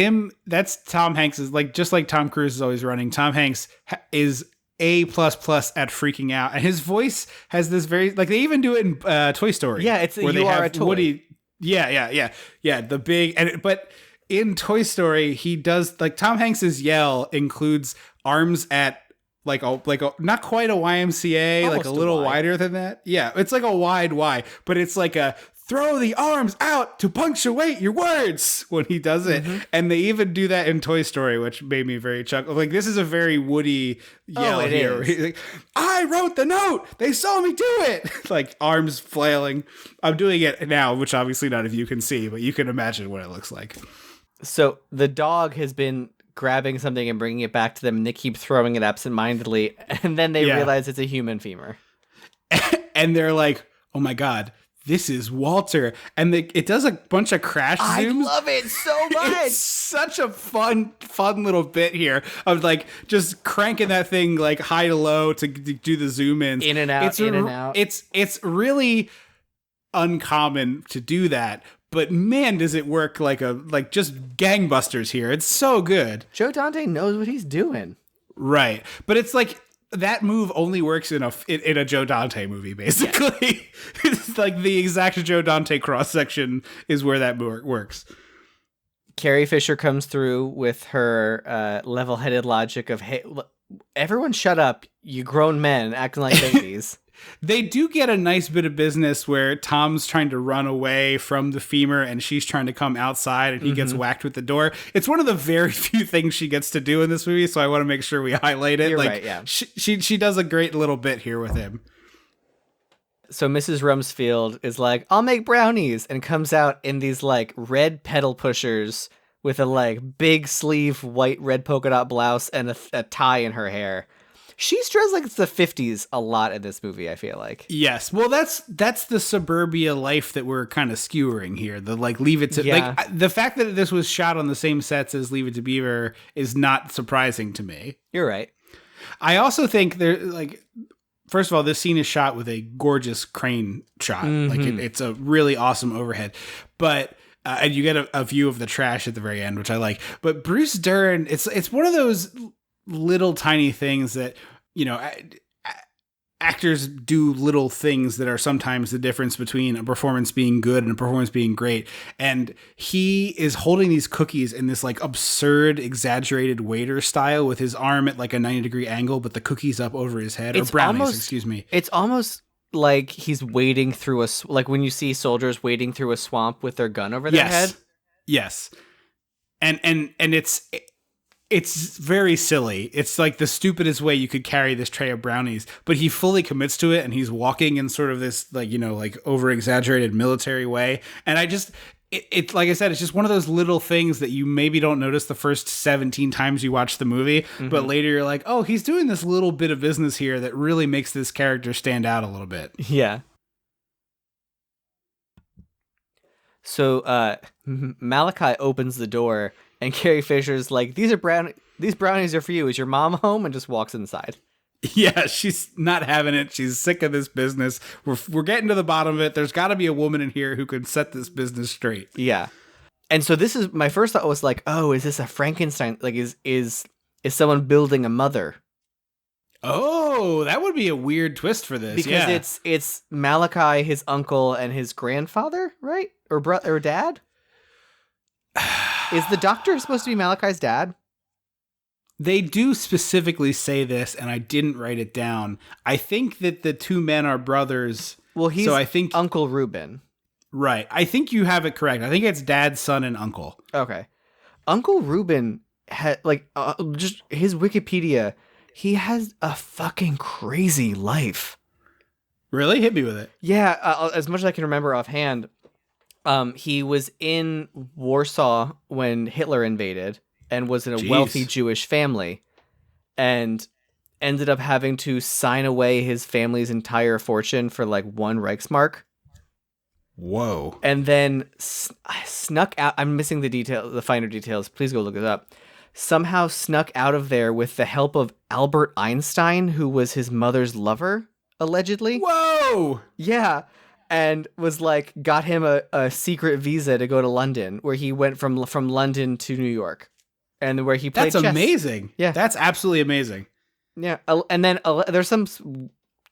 that's Tom Hanks is like, just like Tom Cruise is always running. Tom Hanks is A++ at freaking out. And his voice has this very, like they even do it in Toy Story. Yeah, it's where you they are have a toy. Woody. Yeah. The big, but in Toy Story, he does, like Tom Hanks's yell includes arms at like a not quite a YMCA, Almost like a little Y. wider than that. Yeah, it's like a wide Y, but it's like a throw the arms out to punctuate your words when he does it. And they even do that in Toy Story, which made me very chuckle. Like, this is a very Woody yell it here. is. He's like, I wrote the note. They saw me do it. Like, arms flailing. I'm doing it now, which obviously none of you can see, but you can imagine what it looks like. So the dog has been grabbing something and bringing it back to them, and they keep throwing it absentmindedly, and then they realize it's a human femur. And they're like, oh my God, this is Walter. And it does a bunch of crash zooms. I love it so much. It's such a fun little bit here of like just cranking that thing like high to low to do the zoom ins. In and out, in and out. It's really uncommon to do that. But man, does it work like just gangbusters here. It's so good. Joe Dante knows what he's doing. Right. But it's like that move only works in a Joe Dante movie, basically. Yeah. It's like the exact Joe Dante cross section is where that works. Carrie Fisher comes through with her level-headed logic of, hey, everyone shut up, you grown men acting like babies. They do get a nice bit of business where Tom's trying to run away from the femur and she's trying to come outside and he gets whacked with the door. It's one of the very few things she gets to do in this movie, so I want to make sure we highlight it. You're like, right, yeah. She does a great little bit here with him. So Mrs. Rumsfeld is like, I'll make brownies, and comes out in these like red pedal pushers with a like big sleeve white red polka dot blouse and a tie in her hair. She's dressed like it's the 50s a lot in this movie, I feel like. Yes. Well, that's the suburbia life that we're kind of skewering here. The like Leave It to like the fact that this was shot on the same sets as Leave It to Beaver is not surprising to me. You're right. I also think there like first of all, this scene is shot with a gorgeous crane shot. Like it's a really awesome overhead. But and you get a view of the trash at the very end, which I like. But Bruce Dern, it's one of those little tiny things that, you know, actors do little things that are sometimes the difference between a performance being good and a performance being great. And he is holding these cookies in this like absurd, exaggerated waiter style with his arm at like a 90-degree angle, but the cookies up over his head. Or brownies, excuse me. It's almost like he's wading through like when you see soldiers wading through a swamp with their gun over their head. Yes. And it's very silly. It's like the stupidest way you could carry this tray of brownies, but he fully commits to it and he's walking in sort of this like, you know, like over exaggerated military way. And it's like I said, it's just one of those little things that you maybe don't notice the first 17 times you watch the movie, but later you're like, oh, he's doing this little bit of business here that really makes this character stand out a little bit. Yeah. So Malachi opens the door and Carrie Fisher's like, these brownies are for you. Is your mom home? And just walks inside. Yeah, she's not having it. She's sick of this business. We're getting to the bottom of it. There's got to be a woman in here who can set this business straight. Yeah. And so this is my first thought was like, oh, is this a Frankenstein? Like, is someone building a mother? Oh, that would be a weird twist for this. Because it's Malachi, his uncle, and his grandfather, right? Or dad? Is the doctor supposed to be Malachi's dad? They do specifically say this, and I didn't write it down. I think that the two men are brothers. Well, he's so I think Uncle Reuben. Right. I think you have it correct. I think it's dad, son, and uncle. Okay. Uncle Reuben had just his Wikipedia. He has a fucking crazy life. Really? Hit me with it. Yeah, as much as I can remember offhand. He was in Warsaw when Hitler invaded and was in a wealthy Jewish family and ended up having to sign away his family's entire fortune for like 1 Reichsmark. Whoa. And then snuck out. I'm missing the finer details. Please go look it up. Somehow snuck out of there with the help of Albert Einstein, who was his mother's lover, allegedly. Whoa. Yeah. and was like, got him a secret visa to go to London, where he went from London to New York, and where he played That's chess. amazing. Yeah. That's absolutely amazing. Yeah, and then there's some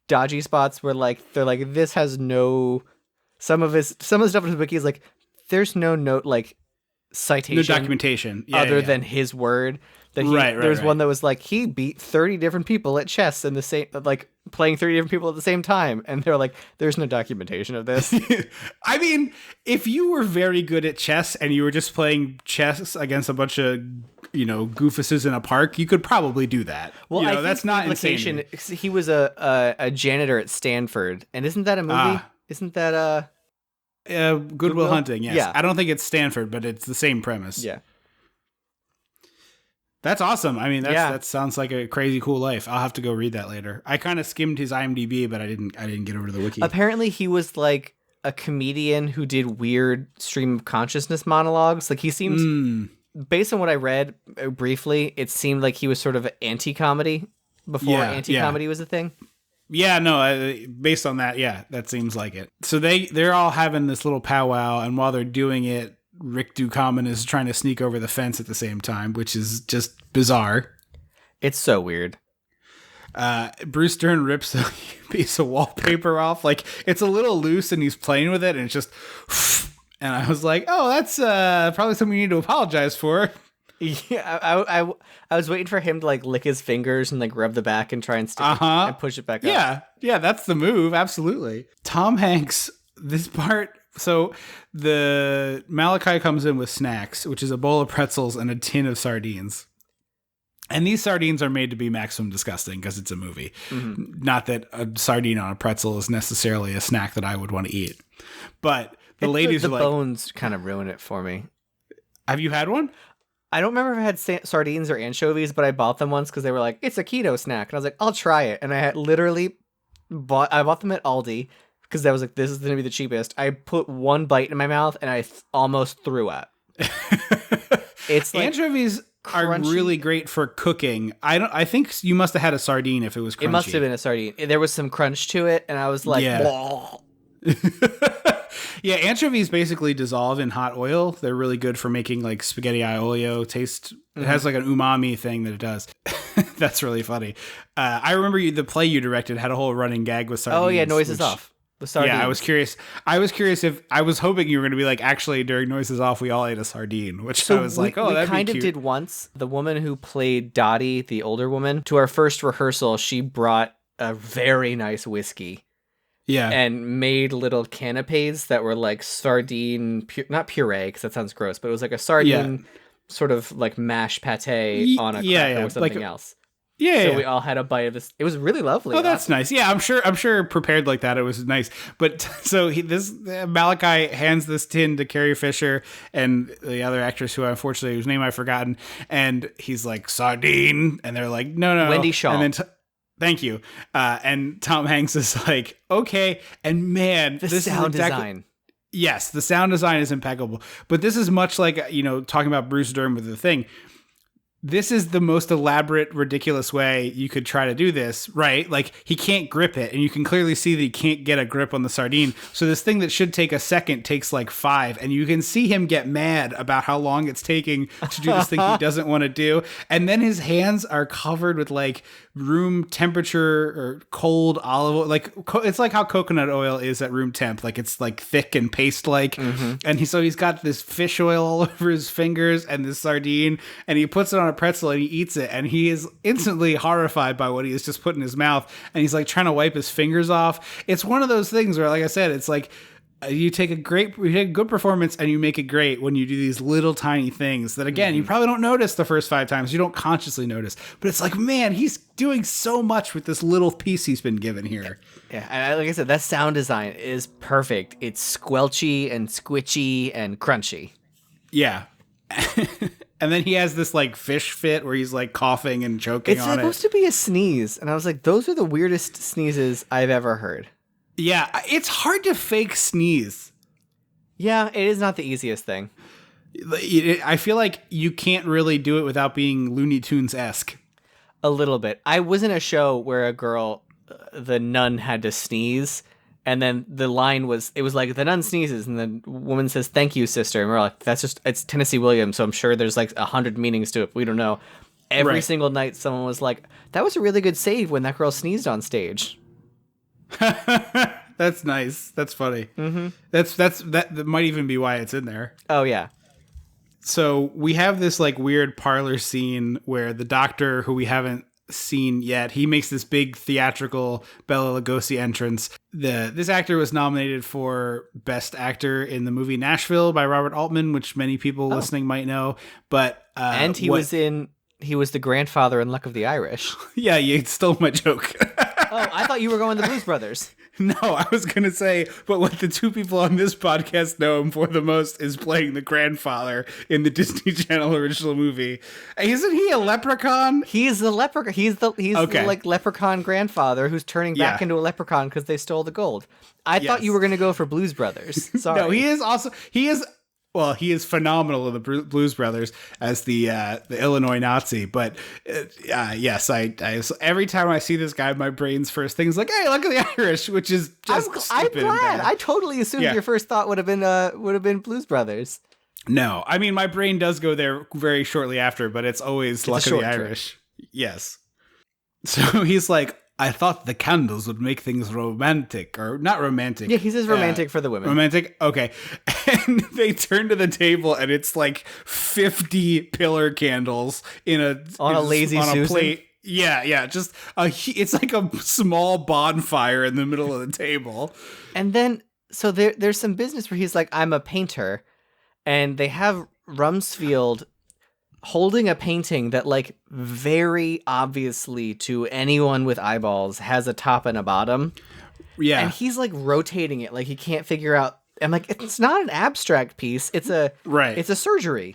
dodgy spots where like they're like, this has no, some of the stuff in his wiki is like, there's no note, like citation, No documentation other than his word. That there's one that was like, he beat 30 different people at chess in the same, like playing 30 different people at the same time, and they're like, there's no documentation of this. I mean, if you were very good at chess and you were just playing chess against a bunch of, goofuses in a park, you could probably do that. Well, I think that's not insane. He was a janitor at Stanford, and isn't that a movie? Isn't that Good Will Hunting? Yes. Yeah. I don't think it's Stanford, but it's the same premise. Yeah. That's awesome. I mean, that sounds like a crazy cool life. I'll have to go read that later. I kind of skimmed his IMDb, but I didn't get over to the wiki. Apparently, he was like a comedian who did weird stream of consciousness monologues. Like he seems, based on what I read briefly, it seemed like he was sort of an anti-comedy before anti-comedy was a thing. Yeah, no, based on that, that seems like it. So they're all having this little powwow, and while they're doing it, Rick Ducommun is trying to sneak over the fence at the same time, which is just bizarre. It's so weird. Bruce Dern rips a piece of wallpaper off. Like, it's a little loose and he's playing with it, and it's just... And I was like, oh, that's probably something you need to apologize for. Yeah, I was waiting for him to like lick his fingers and like rub the back and try and stick it and push it back up. Yeah, that's the move. Absolutely. Tom Hanks, this part... So the Malachi comes in with snacks, which is a bowl of pretzels and a tin of sardines. And these sardines are made to be maximum disgusting because it's a movie. Mm-hmm. Not that a sardine on a pretzel is necessarily a snack that I would want to eat. But the ladies are like... The bones kind of ruin it for me. Have you had one? I don't remember if I had sardines or anchovies, but I bought them once because they were like, it's a keto snack. And I was like, I'll try it. And I had literally bought them at Aldi. Because I was like, this is going to be the cheapest. I put one bite in my mouth and I almost threw up. It's like anchovies crunchy. Are really great for cooking. I think you must have had a sardine if it was crunchy. It must have been a sardine. There was some crunch to it, and I was like, yeah, anchovies basically dissolve in hot oil. They're really good for making like spaghetti aiolio taste. It has like an umami thing that it does. That's really funny. I remember the play you directed had a whole running gag with sardines. Oh yeah, Noises Off. Yeah, I was curious. If I was hoping you were going to be like, actually, during Noises Off, we all ate a sardine, which I was like, oh, that'd be cute. We kind of did once. The woman who played Dottie, the older woman, to our first rehearsal, she brought a very nice whiskey. Yeah. And made little canapes that were like sardine, not puree, because that sounds gross, but it was like a sardine sort of like mashed pate on a cracker with something else. Yeah, so we all had a bite of this. It was really lovely. Oh, that's nice. Yeah, I'm sure prepared like that, it was nice. But so Malachi hands this tin to Carrie Fisher and the other actress who unfortunately whose name I've forgotten, and he's like, sardine, and they're like, no, Wendy Shaw. And then thank you. And Tom Hanks is like, okay, and man, this sound design. Yes, the sound design is impeccable. But this is much like, talking about Bruce Dern with The Thing. This is the most elaborate, ridiculous way you could try to do this, right? Like, he can't grip it, and you can clearly see that he can't get a grip on the sardine. So this thing that should take a second takes like 5, and you can see him get mad about how long it's taking to do this thing he doesn't want to do. And then his hands are covered with like room temperature or cold olive oil. Like, it's like how coconut oil is at room temp. Like, it's like thick and paste-like. Mm-hmm. And he's got this fish oil all over his fingers and this sardine, and he puts it on a pretzel and he eats it, and he is instantly horrified by what he has just put in his mouth, and he's like trying to wipe his fingers off. It's one of those things where, like I said, it's like you take a good performance and you make it great when you do these little tiny things that, again, you probably don't notice the first 5 times. You don't consciously notice, but it's like, man, he's doing so much with this little piece he's been given here. Yeah, and like I said, that sound design is perfect. It's squelchy and squitchy and crunchy. Yeah. And then he has this like fish fit where he's like coughing and choking on it. It's supposed to be a sneeze. And I was like, those are the weirdest sneezes I've ever heard. Yeah, it's hard to fake sneeze. Yeah, it is not the easiest thing. I feel like you can't really do it without being Looney Tunes-esque. A little bit. I was in a show where a girl, the nun, had to sneeze, And then the line was like, the nun sneezes, and the woman says, "Thank you, sister." And we're like, it's Tennessee Williams, so I'm sure there's like 100 meanings to it. We don't know. Every single night, someone was like, "That was a really good save when that girl sneezed on stage." That's nice. That's funny. Mm-hmm. That might even be why it's in there. Oh yeah. So we have this like weird parlor scene where the doctor, who we haven't seen yet, he makes this big theatrical Bela Lugosi entrance. This actor was nominated for Best Actor in the movie Nashville by Robert Altman, which many people listening might know. But and he was the grandfather in Luck of the Irish. Yeah, you stole my joke. Oh, I thought you were going the Blues Brothers. No, I was going to say, but what the two people on this podcast know him for the most is playing the grandfather in the Disney Channel original movie. Isn't he a leprechaun? He's the leprechaun. He's the like leprechaun grandfather who's turning back into a leprechaun because they stole the gold. I thought you were going to go for Blues Brothers. Sorry. No, he is phenomenal in the Blues Brothers as the Illinois Nazi. But yes, I every time I see this guy, my brain's first thing is like, hey, look at the Irish, which is just I'm glad. I totally assumed your first thought would have been Blues Brothers. No, I mean my brain does go there very shortly after, but it's always Luck of the Irish. Yes. So he's like, I thought the candles would make things romantic, or not romantic. Yeah, he says romantic for the women. Romantic? Okay. And they turn to the table and it's like 50 pillar candles on a lazy Susan plate. Yeah. Just it's like a small bonfire in the middle of the table. And then, so there's some business where he's like, I'm a painter. And they have Rumsfeld holding a painting that, like, very obviously to anyone with eyeballs has a top and a bottom. Yeah. And he's like rotating it, like he can't figure out. I'm like, it's not an abstract piece. It's a surgery.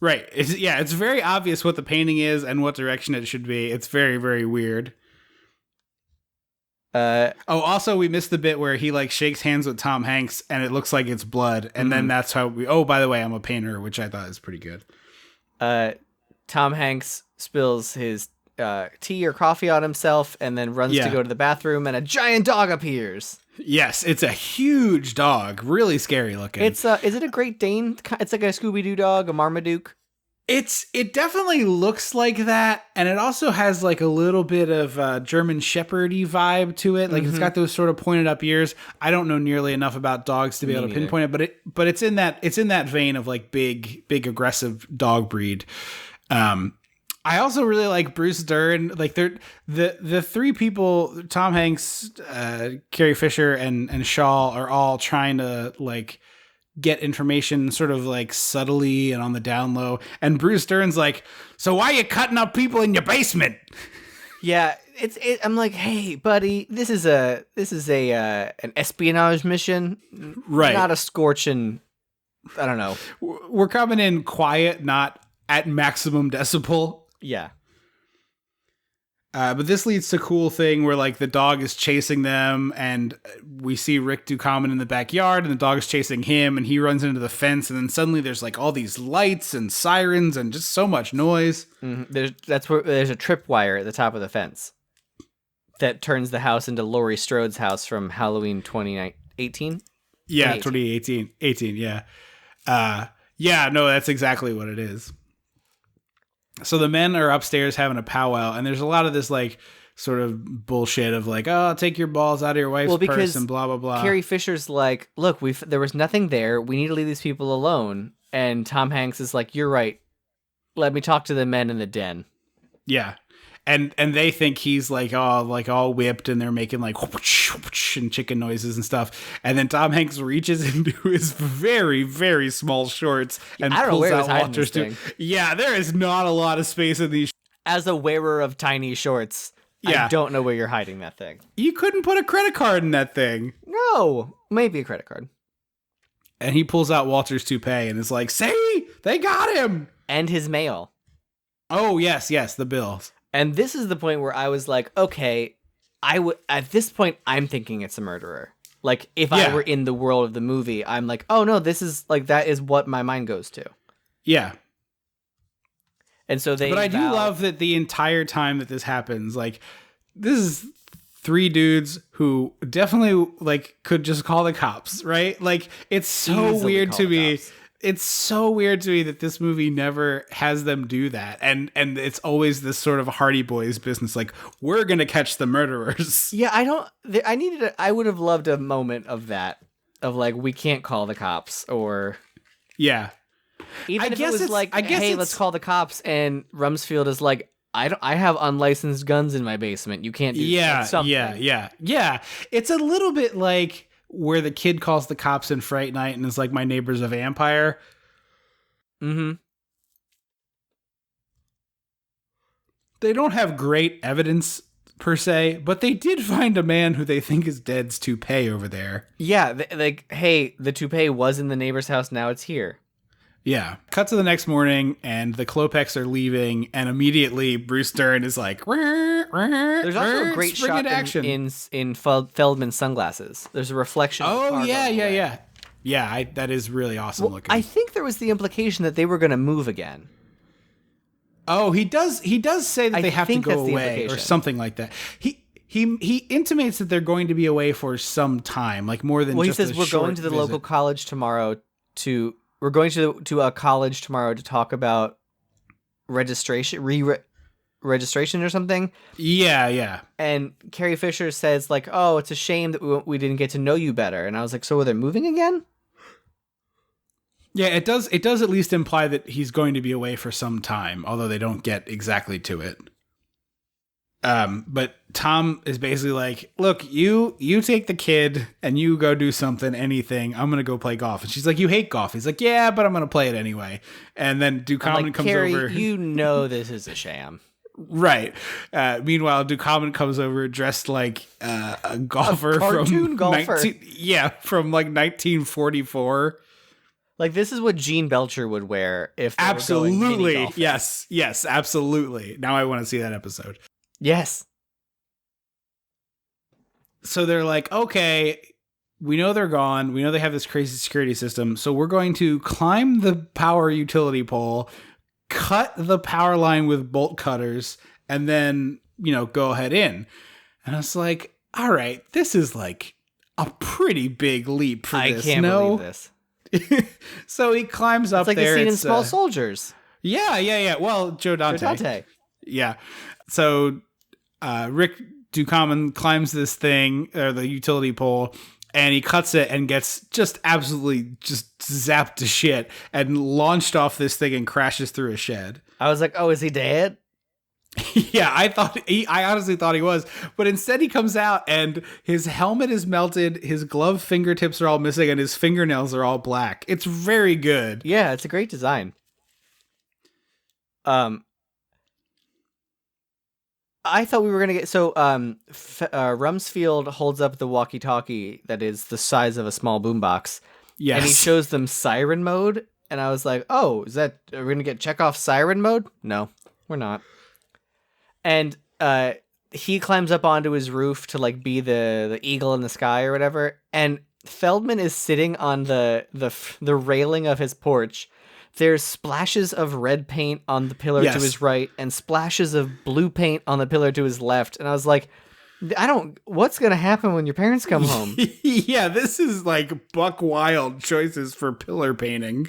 Right. It's very obvious what the painting is and what direction it should be. It's very, very weird. Also we missed the bit where he like shakes hands with Tom Hanks and it looks like it's blood. And then that's how by the way, I'm a painter, which I thought is pretty good. Tom Hanks spills his tea or coffee on himself and then runs to go to the bathroom, and a giant dog appears. Yes, it's a huge dog, really scary looking. Is it a Great Dane? It's like a Scooby-Doo dog, a Marmaduke. It definitely looks like that, and it also has like a little bit of German Shepherd-y vibe to it. Like it's got those sort of pointed up ears. I don't know nearly enough about dogs to be able to pinpoint it, but it's in that vein of like big aggressive dog breed. I also really like Bruce Dern. Like the three people, Tom Hanks, Carrie Fisher, and Shaw, are all trying to like get information sort of like subtly and on the down low. And Bruce Dern's like, so why are you cutting up people in your basement? Yeah, I'm like, hey, buddy, this is an espionage mission, right? Not a scorching. I don't know. We're coming in quiet, not at maximum decibel. Yeah. But this leads to a cool thing where like the dog is chasing them and we see Rick Ducommun in the backyard and the dog is chasing him and he runs into the fence and then suddenly there's like all these lights and sirens and just so much noise. Mm-hmm. There's a tripwire at the top of the fence that turns the house into Laurie Strode's house from Halloween 2018. Yeah, 2018. 18, yeah. No, that's exactly what it is. So the men are upstairs having a powwow, and there's a lot of this like sort of bullshit of like, oh, take your balls out of your wife's purse and blah blah blah. Carrie Fisher's like, look, there was nothing there. We need to leave these people alone. And Tom Hanks is like, you're right. Let me talk to the men in the den. Yeah. And they think he's like all whipped, and they're making like whoosh, whoosh, and chicken noises and stuff. And then Tom Hanks reaches into his very, very small shorts and pulls out Walter's too. Yeah, there is not a lot of space in these. As a wearer of tiny shorts, I don't know where you're hiding that thing. You couldn't put a credit card in that thing. No, maybe a credit card. And he pulls out Walter's toupee and is like, "See, they got him." And his mail. Oh yes, the bills. And this is the point where I was like, okay, at this point, I'm thinking it's a murderer. Like, if I were in the world of the movie, I'm like, oh no, this is like, that is what my mind goes to. Yeah. And so But I do love that the entire time that this happens, like, this is three dudes who definitely like could just call the cops, right? Like it's so Easily weird call to the me. cops. It's so weird to me that this movie never has them do that. And it's always this sort of Hardy Boys business. Like, we're going to catch the murderers. Yeah, I would have loved a moment of that. Of like, we can't call the cops, or Yeah. even if it was like, hey, let's call the cops, and Rumsfeld is like, I have unlicensed guns in my basement. You can't do something. Yeah. It's a little bit like where the kid calls the cops in Fright Night and is like, my neighbor's a vampire. Mm-hmm. They don't have great evidence per se, but they did find a man who they think is dead's toupee over there. Yeah, like, hey, the toupee was in the neighbor's house, now it's here. Yeah. Cut to the next morning, and the Klopeks are leaving, and immediately Bruce Dern is like, There's also a great shot in Feldman's sunglasses. There's a reflection. Oh, yeah. Yeah, that is really awesome looking. I think there was the implication that they were going to move again. Oh, he does say that they have to go away or something like that. He intimates that they're going to be away for some time, like more than just a short visit. He says we're going to the local college tomorrow we're going to a college tomorrow to talk about registration or something. Yeah. And Carrie Fisher says like, "Oh, it's a shame that we didn't get to know you better." And I was like, "So are they moving again?" Yeah, it does at least imply that he's going to be away for some time, although they don't get exactly to it. But Tom is basically like, look, you take the kid and you go do something, anything. I'm going to go play golf. And she's like, you hate golf. He's like, yeah, but I'm going to play it anyway. And then Ducommun comes Carrie, over. You know this is a sham. Right. Meanwhile, Ducommun comes over dressed like a golfer cartoon from golfer. From like 1944. Like, this is what Gene Belcher would wear if they were going mini golfing. Yes, absolutely. Now I want to see that episode. Yes. So they're like, okay, we know they're gone. We know they have this crazy security system. So we're going to climb the power utility pole, cut the power line with bolt cutters, and then, go ahead in. And I was like, all right, this is like a pretty big leap for this. I can't believe this. So he climbs up it's like there. The scene in Small Soldiers. Yeah. Well, Joe Dante. Yeah. So Rick Ducommun climbs this thing, or the utility pole, and he cuts it and gets just absolutely just zapped to shit and launched off this thing and crashes through a shed. I was like, oh, is he dead? Yeah, I honestly thought he was, but instead he comes out and his helmet is melted, his glove fingertips are all missing, and his fingernails are all black. It's very good. Yeah, it's a great design. I thought we were gonna get Rumsfeld holds up the walkie-talkie that is the size of a small boombox. Yes, and he shows them siren mode, and I was like, "Oh, are we gonna get Chekhov's siren mode?" No, we're not. And he climbs up onto his roof to like be the eagle in the sky or whatever, and Feldman is sitting on the railing of his porch. There's splashes of red paint on the pillar to his right and splashes of blue paint on the pillar to his left. And I was like, what's going to happen when your parents come home? Yeah, this is like buck wild choices for pillar painting.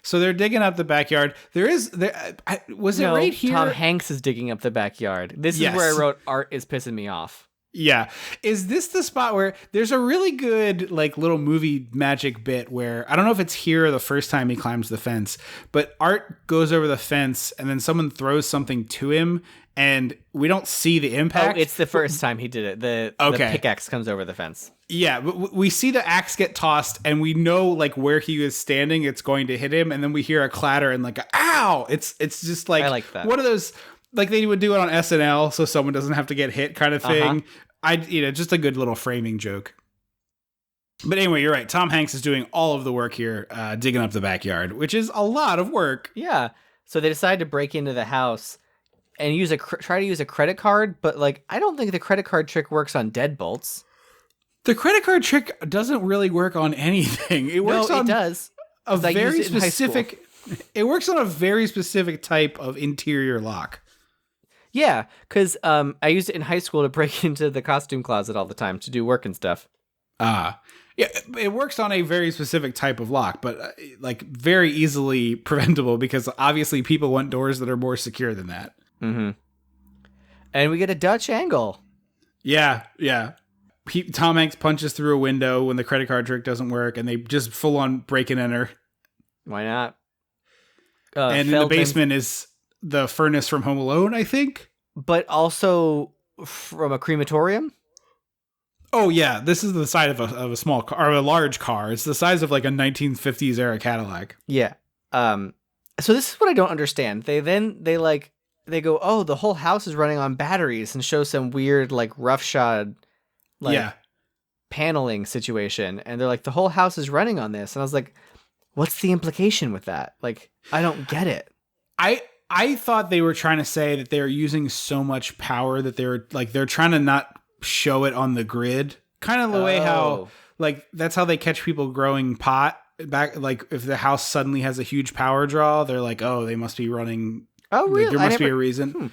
So they're digging up the backyard. Right here? Tom Hanks is digging up the backyard. This is where I wrote, art is pissing me off. Yeah. Is this the spot where there's a really good like little movie magic bit where I don't know if it's here or the first time he climbs the fence, but Art goes over the fence and then someone throws something to him and we don't see the impact. Oh, it's the first time he did it. The pickaxe comes over the fence. Yeah, but we see the axe get tossed and we know like where he is standing, it's going to hit him, and then we hear a clatter and like ow! It's just like, I like that. One of those like they would do it on SNL so someone doesn't have to get hit kind of thing. Just a good little framing joke. But anyway, you're right. Tom Hanks is doing all of the work here, digging up the backyard, which is a lot of work. Yeah. So they decide to break into the house and try to use a credit card, but like I don't think the credit card trick works on deadbolts. The credit card trick doesn't really work on anything. It works on it does. A very specific. It works on a very specific type of interior lock. Yeah, because I used it in high school to break into the costume closet all the time to do work and stuff. Yeah, it works on a very specific type of lock, but like very easily preventable because obviously people want doors that are more secure than that. Mm-hmm. And we get a Dutch angle. Yeah. Tom Hanks punches through a window when the credit card trick doesn't work, and they just full on break and enter. Why not? And in the basement is the furnace from Home Alone, I think. But also from a crematorium. Oh yeah, this is the side of a small car or a large car. It's the size of like a 1950s era Cadillac. Yeah. So this is what I don't understand. They go, oh, the whole house is running on batteries, and show some weird like roughshod paneling situation, and they're like, the whole house is running on this, and I was like, what's the implication with that? Like, I don't get it. I thought they were trying to say that they were using so much power that they're trying to not show it on the grid, kind of the way how like that's how they catch people growing pot back. Like if the house suddenly has a huge power draw, they're like, oh, they must be running. Oh, really? There must be a reason.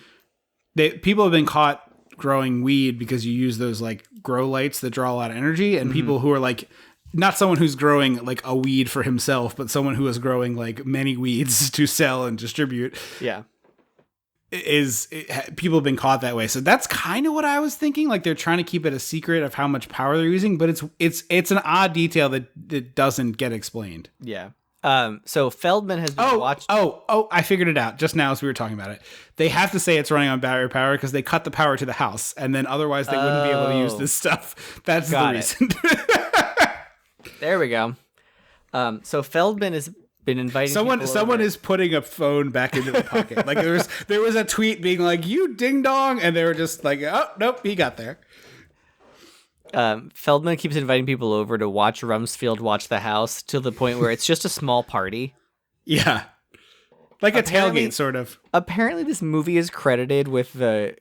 People have been caught growing weed because you use those like grow lights that draw a lot of energy, and people who are like, not someone who's growing like a weed for himself, but someone who is growing like many weeds to sell and distribute. Yeah. People have been caught that way. So that's kind of what I was thinking. Like they're trying to keep it a secret of how much power they're using, but it's an odd detail that doesn't get explained. Yeah. So Feldman has been watching. Oh, I figured it out just now as we were talking about it. They have to say it's running on battery power because they cut the power to the house, and then otherwise they wouldn't be able to use this stuff. That's the reason. There we go. So Feldman has been inviting someone is putting a phone back into the pocket. Like there was a tweet being like, "You ding dong," and they were just like, "Oh nope, he got there." Feldman keeps inviting people over to watch Rumsfeld watch the house to the point where it's just a small party. Yeah, like a tailgate sort of. Apparently, this movie is credited with the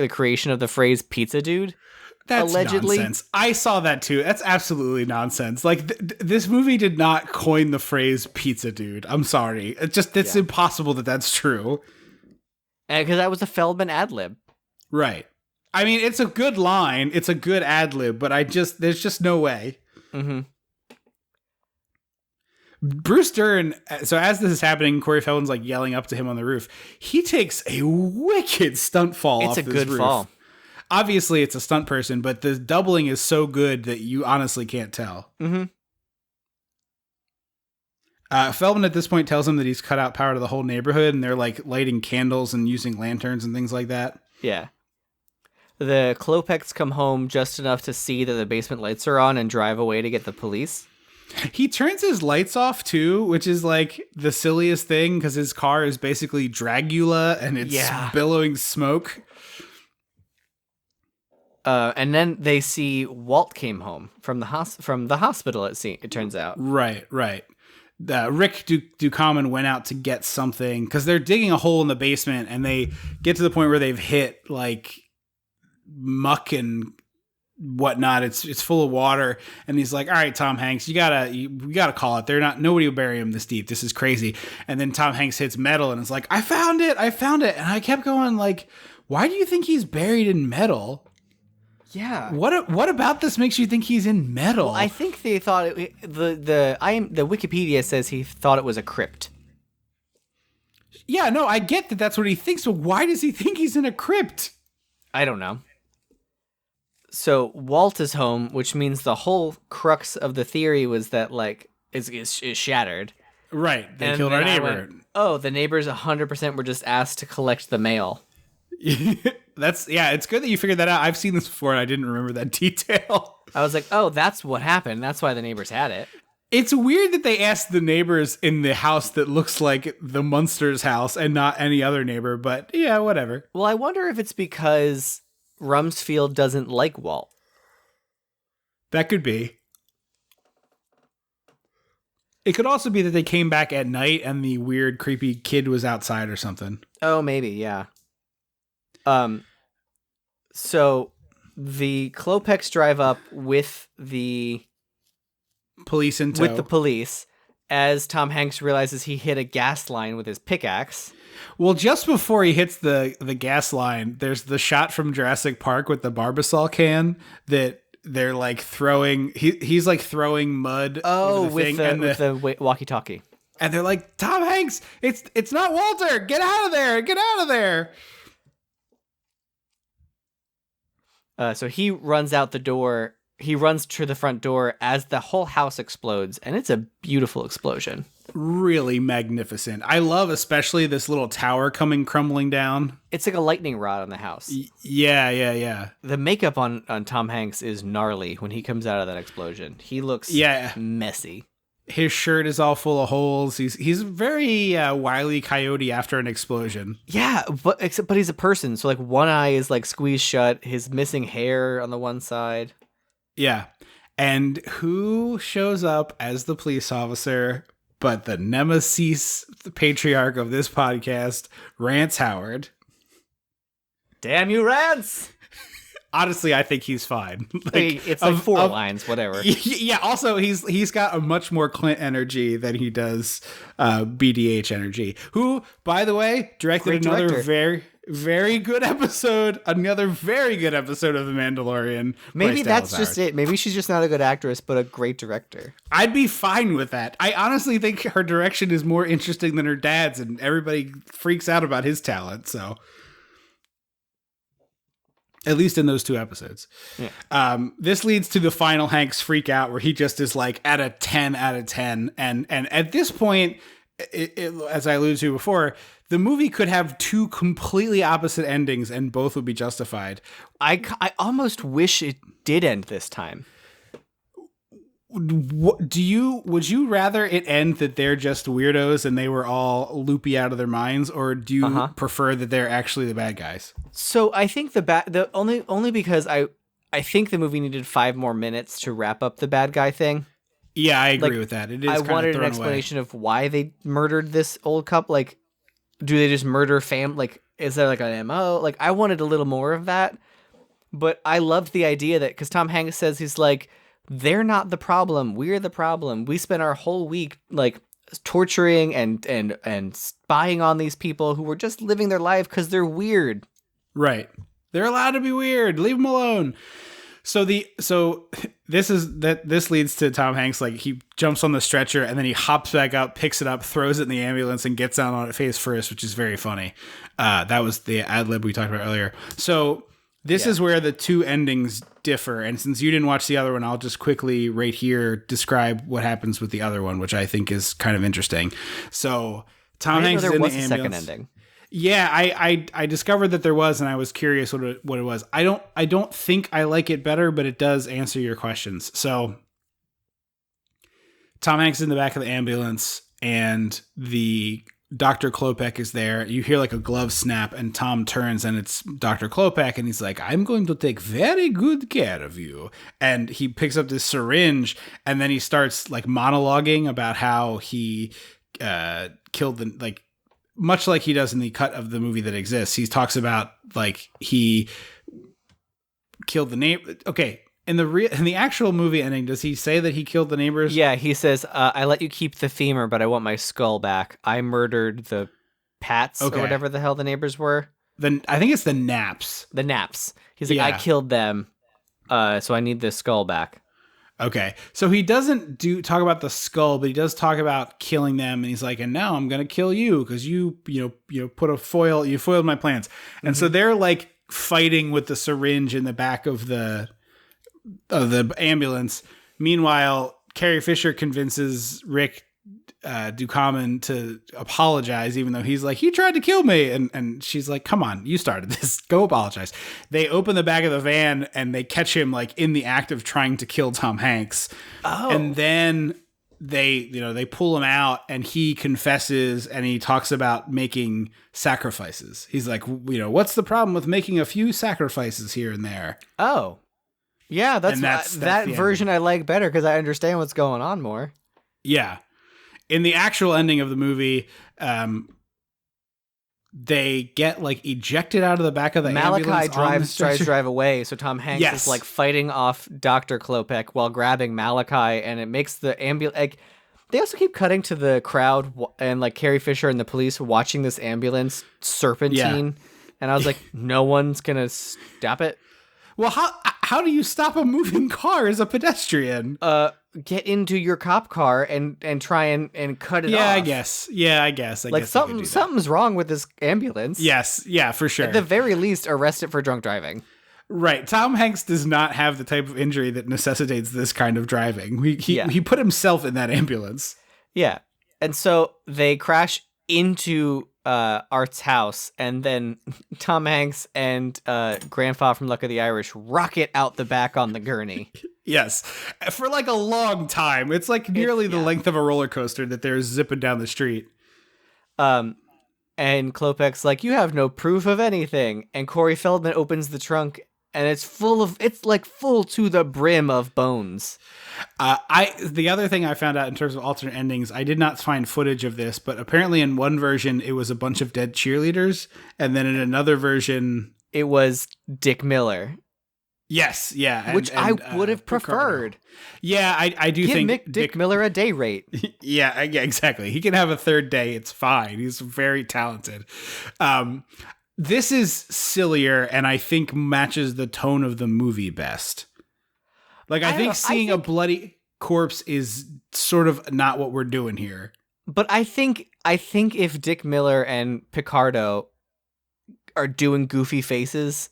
creation of the phrase "pizza dude." That's allegedly nonsense. I saw that too. That's absolutely nonsense. Like this movie did not coin the phrase "pizza dude." I'm sorry. It's impossible that that's true. Because that was a Feldman ad lib. Right. I mean, it's a good line. It's a good ad lib, but there's just no way. Mm-hmm. Bruce Dern. So as this is happening, Corey Feldman's like yelling up to him on the roof. He takes a wicked stunt fall. It's off a this good roof. fall. Obviously, it's a stunt person, but the doubling is so good that you honestly can't tell. Mm-hmm. Feldman at this point tells him that he's cut out power to the whole neighborhood, and they're like lighting candles and using lanterns and things like that. Yeah. The Klopeks come home just enough to see that the basement lights are on and drive away to get the police. He turns his lights off too, which is like the silliest thing because his car is basically Dragula and it's billowing smoke. And then they see Walt came home from the hospital. It turns out. Right. Rick Ducommun went out to get something because they're digging a hole in the basement, and they get to the point where they've hit like muck and whatnot. It's full of water, and he's like, "All right, Tom Hanks, we gotta call it. Nobody will bury him this deep. This is crazy." And then Tom Hanks hits metal, and it's like, I found it. And I kept going like, why do you think he's buried in metal? Yeah. What about this makes you think he's in metal? Well, I think they thought the Wikipedia says he thought it was a crypt. Yeah, no, I get that that's what he thinks, but why does he think he's in a crypt? I don't know. So Walt is home, which means the whole crux of the theory was that like is shattered. Right. They killed our neighbor. The neighbors 100% were just asked to collect the mail. It's good that you figured that out. I've seen this before and I didn't remember that detail. I was like, oh, that's what happened. That's why the neighbors had it. It's weird that they asked the neighbors in the house that looks like the Munsters' house and not any other neighbor, but yeah, whatever. Well, I wonder if it's because Rumsfeld doesn't like Walt. That could be. It could also be that they came back at night and the weird, creepy kid was outside or something. Oh, maybe, yeah. So the Klopeks drive up with the police in tow. with the police, as Tom Hanks realizes he hit a gas line with his pickaxe. Well, just before he hits the gas line, there's the shot from Jurassic Park with the Barbasol can that they're like throwing. He's like throwing mud. Oh, over the thing, with the walkie-talkie. And they're like, Tom Hanks, it's not Walter. Get out of there. Get out of there. So he runs out the door. He runs to the front door as the whole house explodes, and it's a beautiful explosion. Really magnificent. I love especially this little tower crumbling down. It's like a lightning rod on the house. Yeah. The makeup on Tom Hanks is gnarly when he comes out of that explosion. He looks messy. His shirt is all full of holes. He's very Wile E. Coyote after an explosion. Yeah, but he's a person, so like one eye is like squeezed shut. His missing hair on the one side. Yeah. And who shows up as the police officer but the nemesis, the patriarch of this podcast, Rance Howard. Damn you, Rance! Honestly, I think he's fine. It's like four lines, whatever. Yeah, also, he's got a much more Clint energy than he does BDH energy. Who, by the way, directed another very, very good episode. Another very good episode of The Mandalorian. Maybe that's just it. Maybe she's just not a good actress, but a great director. I'd be fine with that. I honestly think her direction is more interesting than her dad's, and everybody freaks out about his talent, so... At least in those two episodes. Yeah. This leads to the final Hanks freak out where he just is like at a 10 out of 10. And at this point, as I alluded to before, the movie could have two completely opposite endings and both would be justified. I almost wish it did end this time. Would you rather it end that they're just weirdos and they were all loopy out of their minds, or do you prefer that they're actually the bad guys? So I think the only because I think the movie needed 5 more minutes to wrap up the bad guy thing. Yeah, I agree with that. It is. I wanted an explanation of why they murdered this old couple. Like, do they just murder Like, is there like an MO? Like, I wanted a little more of that. But I loved the idea that because Tom Hanks says he's like, they're not the problem. We're the problem. We spent our whole week like torturing and spying on these people who were just living their life because they're weird. Right. They're allowed to be weird. Leave them alone. So this leads to Tom Hanks, like he jumps on the stretcher and then he hops back up, picks it up, throws it in the ambulance and gets down on it face first, which is very funny. That was the ad lib we talked about earlier. So this is where the two endings differ. And since you didn't watch the other one, I'll just quickly right here describe what happens with the other one, which I think is kind of interesting. So Tom Hanks is in the ambulance. Second ending. Yeah, I discovered that there was, and I was curious what it was. I don't think I like it better, but it does answer your questions. So Tom Hanks is in the back of the ambulance, and the Dr. Klopek is there. You hear like a glove snap, and Tom turns, and it's Dr. Klopek, and he's like, "I'm going to take very good care of you." And he picks up this syringe, and then he starts like monologuing about how he killed the much like he does in the cut of the movie that exists. He talks about like he killed the neighbor. Okay. In the actual movie ending, does he say that he killed the neighbors? Yeah, he says, I let you keep the femur, but I want my skull back. I murdered the Pats or whatever the hell the neighbors were. I think it's the Naps. The Naps. He's like, I killed them, so I need this skull back. Okay, so he doesn't talk about the skull, but he does talk about killing them, and he's like, and now I'm gonna kill you because you foiled my plans. And so they're like fighting with the syringe in the back of the ambulance. Meanwhile, Carrie Fisher convinces Rick Ducommun to apologize, even though he's like, he tried to kill me, and she's like, come on, you started this, go apologize. They open the back of the van and they catch him like in the act of trying to kill Tom Hanks. And then they pull him out and he confesses and he talks about making sacrifices. He's like, what's the problem with making a few sacrifices here and there? Yeah, that's that version I like better because I understand what's going on more. Yeah. In the actual ending of the movie, they get like ejected out of the back of the ambulance. Malachi tries to drive away, so Tom Hanks is like fighting off Dr. Klopek while grabbing Malachi, and it makes the ambulance like They also keep cutting to the crowd and like Carrie Fisher and the police watching this ambulance serpentine. And I was like, no one's going to stop it. Well, how do you stop a moving car as a pedestrian? Get into your cop car and try and cut it off. I guess. I guess something's wrong with this ambulance. Yes. Yeah, for sure. At the very least, arrest it for drunk driving. Right. Tom Hanks does not have the type of injury that necessitates this kind of driving. He put himself in that ambulance. Yeah. And so they crash into Art's house, and then Tom Hanks and Grandpa from Luck of the Irish rocket out the back on the gurney. Yes. For like a long time. It's like nearly the length of a roller coaster that they're zipping down the street. And Klopek's like, you have no proof of anything. And Corey Feldman opens the trunk, and it's full to the brim of bones. The other thing I found out in terms of alternate endings, I did not find footage of this, but apparently in one version it was a bunch of dead cheerleaders, and then in another version it was Dick Miller. Yes, yeah, which I would have preferred. Yeah, I do think Dick Miller a day rate. Yeah, exactly. He can have a third day. It's fine. He's very talented. This is sillier, and I think matches the tone of the movie best. Like, I think seeing a bloody corpse is sort of not what we're doing here. But I think if Dick Miller and Picardo are doing goofy faces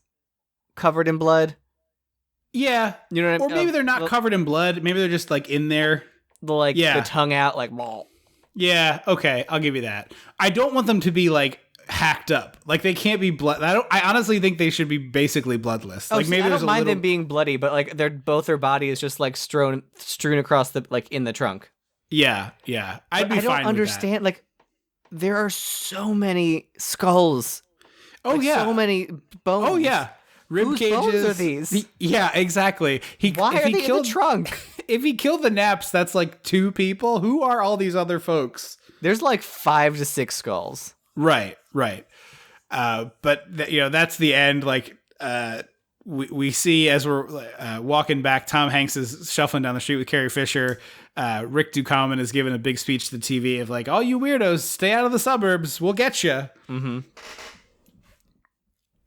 covered in blood. Yeah. You know what I mean? Or maybe they're not covered in blood. Maybe they're just, like, in there. The tongue out, like, ball. Yeah, okay. I'll give you that. I don't want them to be, like, hacked up. Like, they can't be blood. I honestly think they should be basically bloodless. Like, maybe I don't mind them being bloody, but like both their body is just like strewn across the in the trunk. Yeah. I don't understand. Like, there are so many skulls. Oh, like, yeah. So many bones. Oh, yeah. Rib Whose cages. bones are these? Yeah, exactly. Why are they in the trunk? If he killed the Naps, that's like 2 people. Who are all these other folks? There's like 5 to 6 skulls. Right. But that's the end. Like, we see as we're walking back, Tom Hanks is shuffling down the street with Carrie Fisher. Rick Ducommun is giving a big speech to the TV of like, all you weirdos, stay out of the suburbs. We'll get you. Mm-hmm.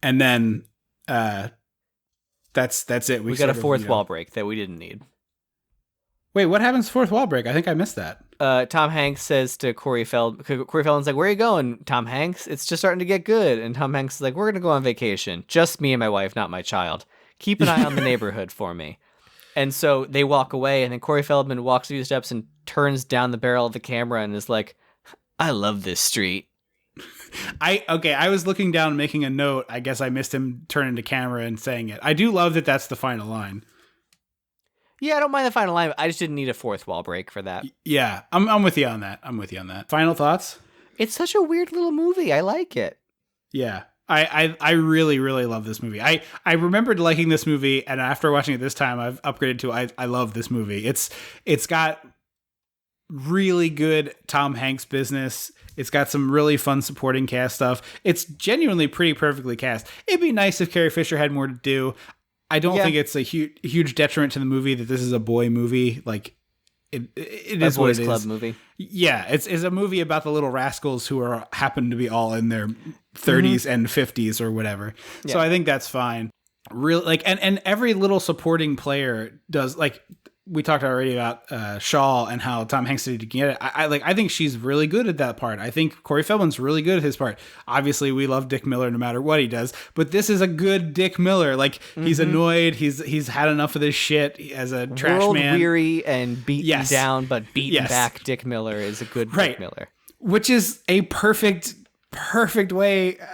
And then that's it. We got a fourth wall break that we didn't need. Wait, what happens to fourth wall break? I think I missed that. Tom Hanks says to Corey Feldman's like, where are you going, Tom Hanks? It's just starting to get good. And Tom Hanks is like, we're going to go on vacation. Just me and my wife, not my child. Keep an eye on the neighborhood for me. And so they walk away, and then Corey Feldman walks a few steps and turns down the barrel of the camera and is like, I love this street. I was looking down making a note. I guess I missed him turning to camera and saying it. I do love that that's the final line. Yeah, I don't mind the final line. I just didn't need a fourth wall break for that. Yeah, I'm with you on that. Final thoughts? It's such a weird little movie. I like it. Yeah. I really, really love this movie. I remembered liking this movie, and after watching it this time, I've upgraded to I love this movie. It's got really good Tom Hanks business. It's got some really fun supporting cast stuff. It's genuinely pretty perfectly cast. It'd be nice if Carrie Fisher had more to do. I don't think it's a huge detriment to the movie that this is a boy movie. Like, it is what it is. A boys' club movie. Yeah, it's a movie about the little rascals who happen to be all in their 30s and 50s or whatever. Yeah. So I think that's fine. Really, like, and every little supporting player does, like, we talked already about Shaw and how Tom Hanks did get it. I think she's really good at that part. I think Corey Feldman's really good at his part. Obviously, we love Dick Miller no matter what he does, but this is a good Dick Miller. Like, he's annoyed. He's had enough of this shit as a trash World man. Weary and beaten down, but beaten back. Dick Miller is a good Dick Miller, which is a perfect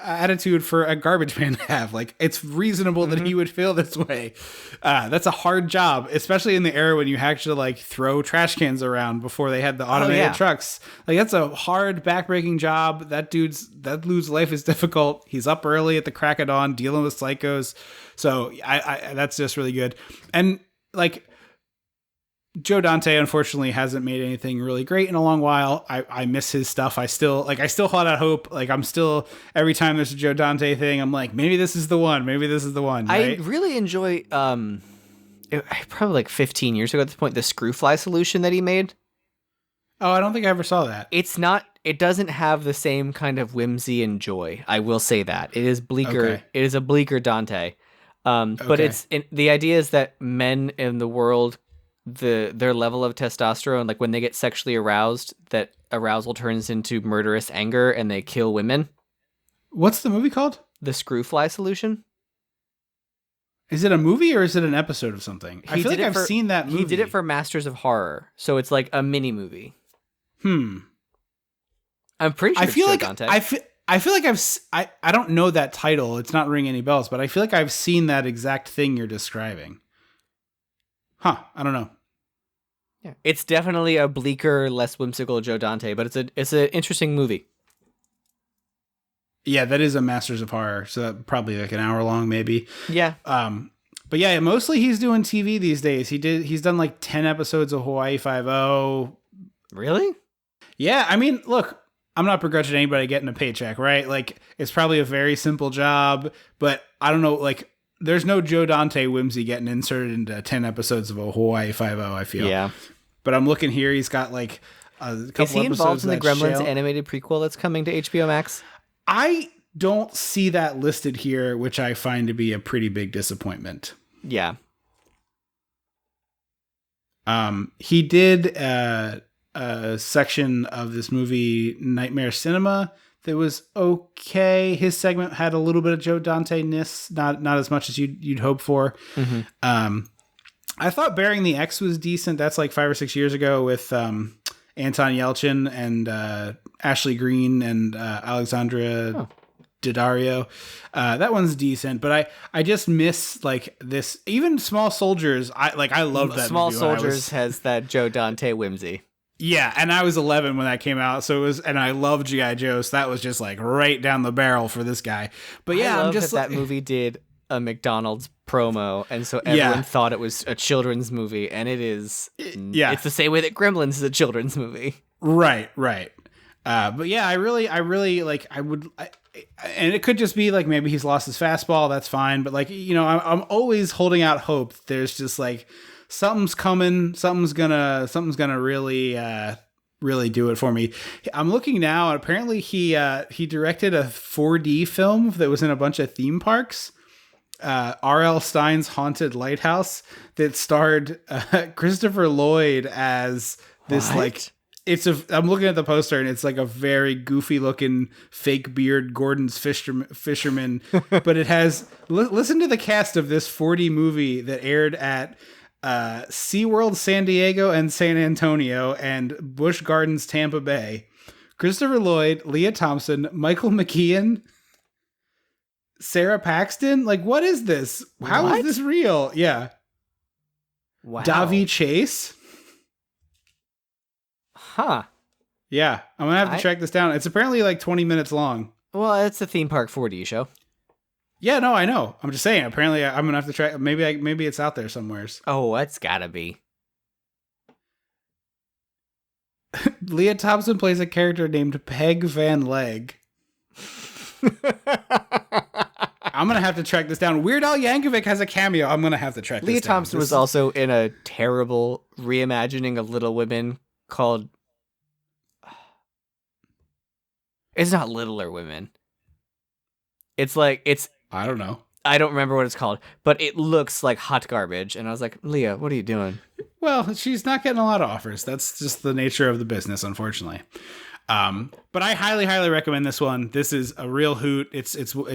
attitude for a garbage man to have. Like, it's reasonable that he would feel this way. That's a hard job, especially in the era when you had to like throw trash cans around before they had the automated trucks. Like, that's a hard, backbreaking job. That dude's life is difficult. He's up early at the crack of dawn dealing with psychos. So I that's just really good. And like, Joe Dante unfortunately hasn't made anything really great in a long while. I miss his stuff. I still hold out hope. Like, I'm still, every time there's a Joe Dante thing, I'm like, maybe this is the one. Right? I really enjoy, probably like 15 years ago at this point, the screw fly solution that he made. Oh, I don't think I ever saw that. It doesn't have the same kind of whimsy and joy. I will say that. It is bleaker. Okay. It is a bleaker Dante. But the idea is that men in the world, their level of testosterone, like when they get sexually aroused, that arousal turns into murderous anger and they kill women. What's the movie called? The Screwfly Solution. Is it a movie or is it an episode of something? I feel like I've seen that movie. He did it for Masters of Horror, so it's like a mini movie. I'm pretty sure. Dante. I feel like I don't know that title. It's not ringing any bells, but I feel like I've seen that exact thing you're describing. I don't know. Yeah, it's definitely a bleaker, less whimsical Joe Dante, but it's an interesting movie. Yeah, that is a Masters of Horror, so that probably like an hour long, maybe. Yeah. But yeah, mostly he's doing TV these days. He's done like 10 episodes of Hawaii Five-0. Really? Yeah, I mean, look, I'm not begrudging anybody getting a paycheck, right? Like, it's probably a very simple job, but I don't know, like, there's no Joe Dante whimsy getting inserted into 10 episodes of a Hawaii Five-0, I feel. Yeah. But I'm looking here, he's got like a couple episodes. Is he involved in the Gremlins Shale. animated prequel that's coming to HBO Max? I don't see that listed here, which I find to be a pretty big disappointment. Yeah. He did a section of this movie, Nightmare Cinema, that was okay. His segment had a little bit of Joe Dante-ness, not as much as you'd hope for. Mm-hmm. I thought Bearing the X was decent. That's like 5 or 6 years ago with Anton Yelchin and Ashley Greene and Alexandra Daddario. That one's decent, but I just miss like this. Even Small Soldiers, I loved that Small movie Soldiers has that Joe Dante whimsy. Yeah, and I was 11 when that came out, so it was, and I love G.I. Joe, so that was just like right down the barrel for this guy. But yeah, I'm just that movie did a McDonald's promo, and so everyone thought it was a children's movie, and it is. Yeah, it's the same way that Gremlins is a children's movie. Right. But yeah, I really like. And it could just be like maybe he's lost his fastball. That's fine, but like I'm always holding out hope. There's just like something's coming. Something's gonna really do it for me. I'm looking now, and apparently he directed a 4D film that was in a bunch of theme parks. R.L. Stein's Haunted Lighthouse that starred Christopher Lloyd as this like. I'm looking at the poster and it's like a very goofy looking fake beard Gordon's fisherman, but it has listen to the cast of this 4D movie that aired at SeaWorld San Diego and San Antonio and Busch Gardens Tampa Bay. Christopher Lloyd, Leah Thompson, Michael McKean, Sarah Paxton. Like, what is this? How is this real? Yeah. Wow. Davy Chase. Huh. Yeah, I'm gonna have to track this down. It's apparently like 20 minutes long. Well, it's a theme park 4D show. Yeah, no, I know. I'm just saying. Apparently, I'm gonna have to track. Maybe it's out there somewheres. Oh, it's gotta be. Leah Thompson plays a character named Peg Van Leg. I'm gonna have to track this down. Weird Al Yankovic has a cameo. I'm gonna have to track this down. Leah Thompson was also in a terrible reimagining of Little Women called. It's not Littler Women. It's I don't know. I don't remember what it's called, but it looks like hot garbage. And I was like, Leah, what are you doing? Well, she's not getting a lot of offers. That's just the nature of the business, unfortunately. But I highly, highly recommend this one. This is a real hoot. It's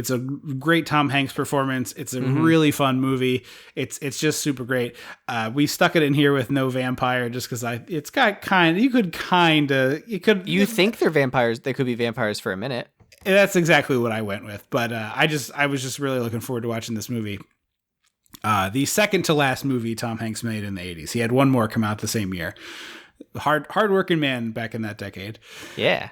a great Tom Hanks performance. It's a really fun movie. It's just super great. We stuck it in here with no vampire just because it's got you think they're vampires. They could be vampires for a minute. That's exactly what I went with. But I was just really looking forward to watching this movie. The second to last movie Tom Hanks made in the 80s. He had one more come out the same year. Hard-working man back in that decade. Yeah.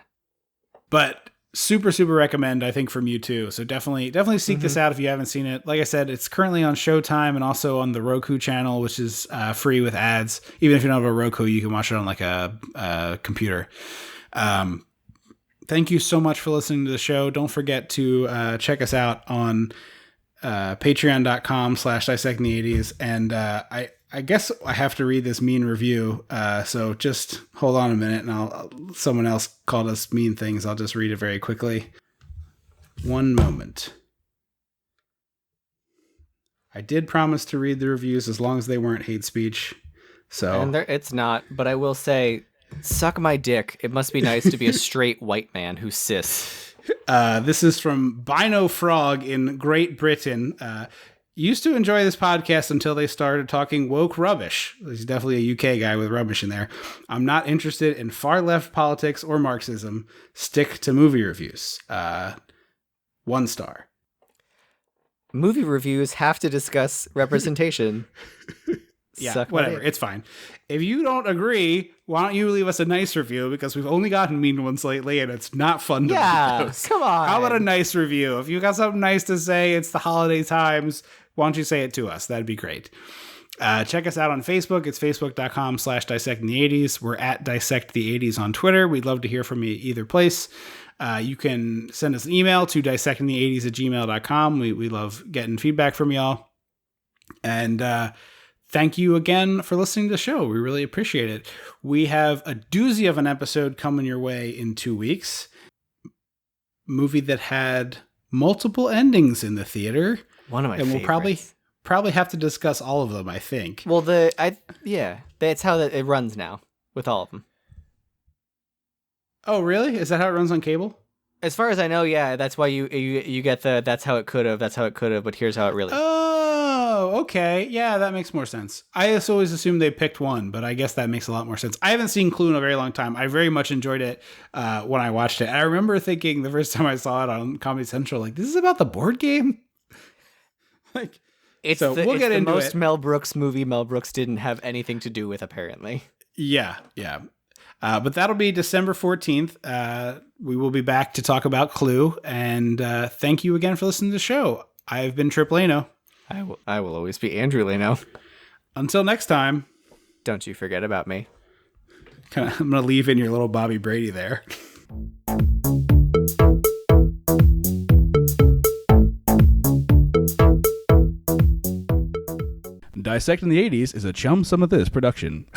But super, super recommend, I think, from you too. So definitely seek this out if you haven't seen it. Like I said, it's currently on Showtime and also on the Roku channel, which is free with ads. Even if you don't have a Roku, you can watch it on like a computer. Thank you so much for listening to the show. Don't forget to check us out on patreon.com/dissecting the 80s. And I guess I have to read this mean review. So just hold on a minute, and someone else called us mean things. I'll just read it very quickly. One moment. I did promise to read the reviews as long as they weren't hate speech. So And it's not, but I will say, suck my dick. It must be nice to be a straight white man who's cis. This is from Bino Frog in Great Britain. Used to enjoy this podcast until they started talking woke rubbish. He's definitely a UK guy with rubbish in there. I'm not interested in far left politics or Marxism. Stick to movie reviews. 1 star. Movie reviews have to discuss representation. Yeah, Suck my whatever. dick. It's fine. If you don't agree, why don't you leave us a nice review? Because we've only gotten mean ones lately, and it's not fun to read those. Come on. How about a nice review? If you got something nice to say, it's the holiday times, why don't you say it to us? That'd be great. Check us out on Facebook. It's facebook.com/dissectingthe80s. We're at dissectthe80s on Twitter. We'd love to hear from you either place. You can send us an email to dissectingthe80s@gmail.com. We love getting feedback from y'all. And thank you again for listening to the show. We really appreciate it. We have a doozy of an episode coming your way in 2 weeks. Movie that had multiple endings in the theater. One of my and favorites. we'll probably have to discuss all of them, I think. Well, that's how it runs now with all of them. Oh, really? Is that how it runs on cable? As far as I know, yeah, that's why you get the that's how it could have, but here's how it really. Oh, okay. Yeah, that makes more sense. I just always assumed they picked one, but I guess that makes a lot more sense. I haven't seen Clue in a very long time. I very much enjoyed it when I watched it. I remember thinking the first time I saw it on Comedy Central, like, this is about the board game? Like, It's so the, we'll it's get the into most it. Mel Brooks movie Mel Brooks didn't have anything to do with, apparently. Yeah. But that'll be December 14th. We will be back to talk about Clue. And thank you again for listening to the show. I've been Trip Lano. I will always be Andrew Leno. Until next time. Don't you forget about me. I'm going to leave in your little Bobby Brady there. Dissecting the 80s is a Chum Some of This production.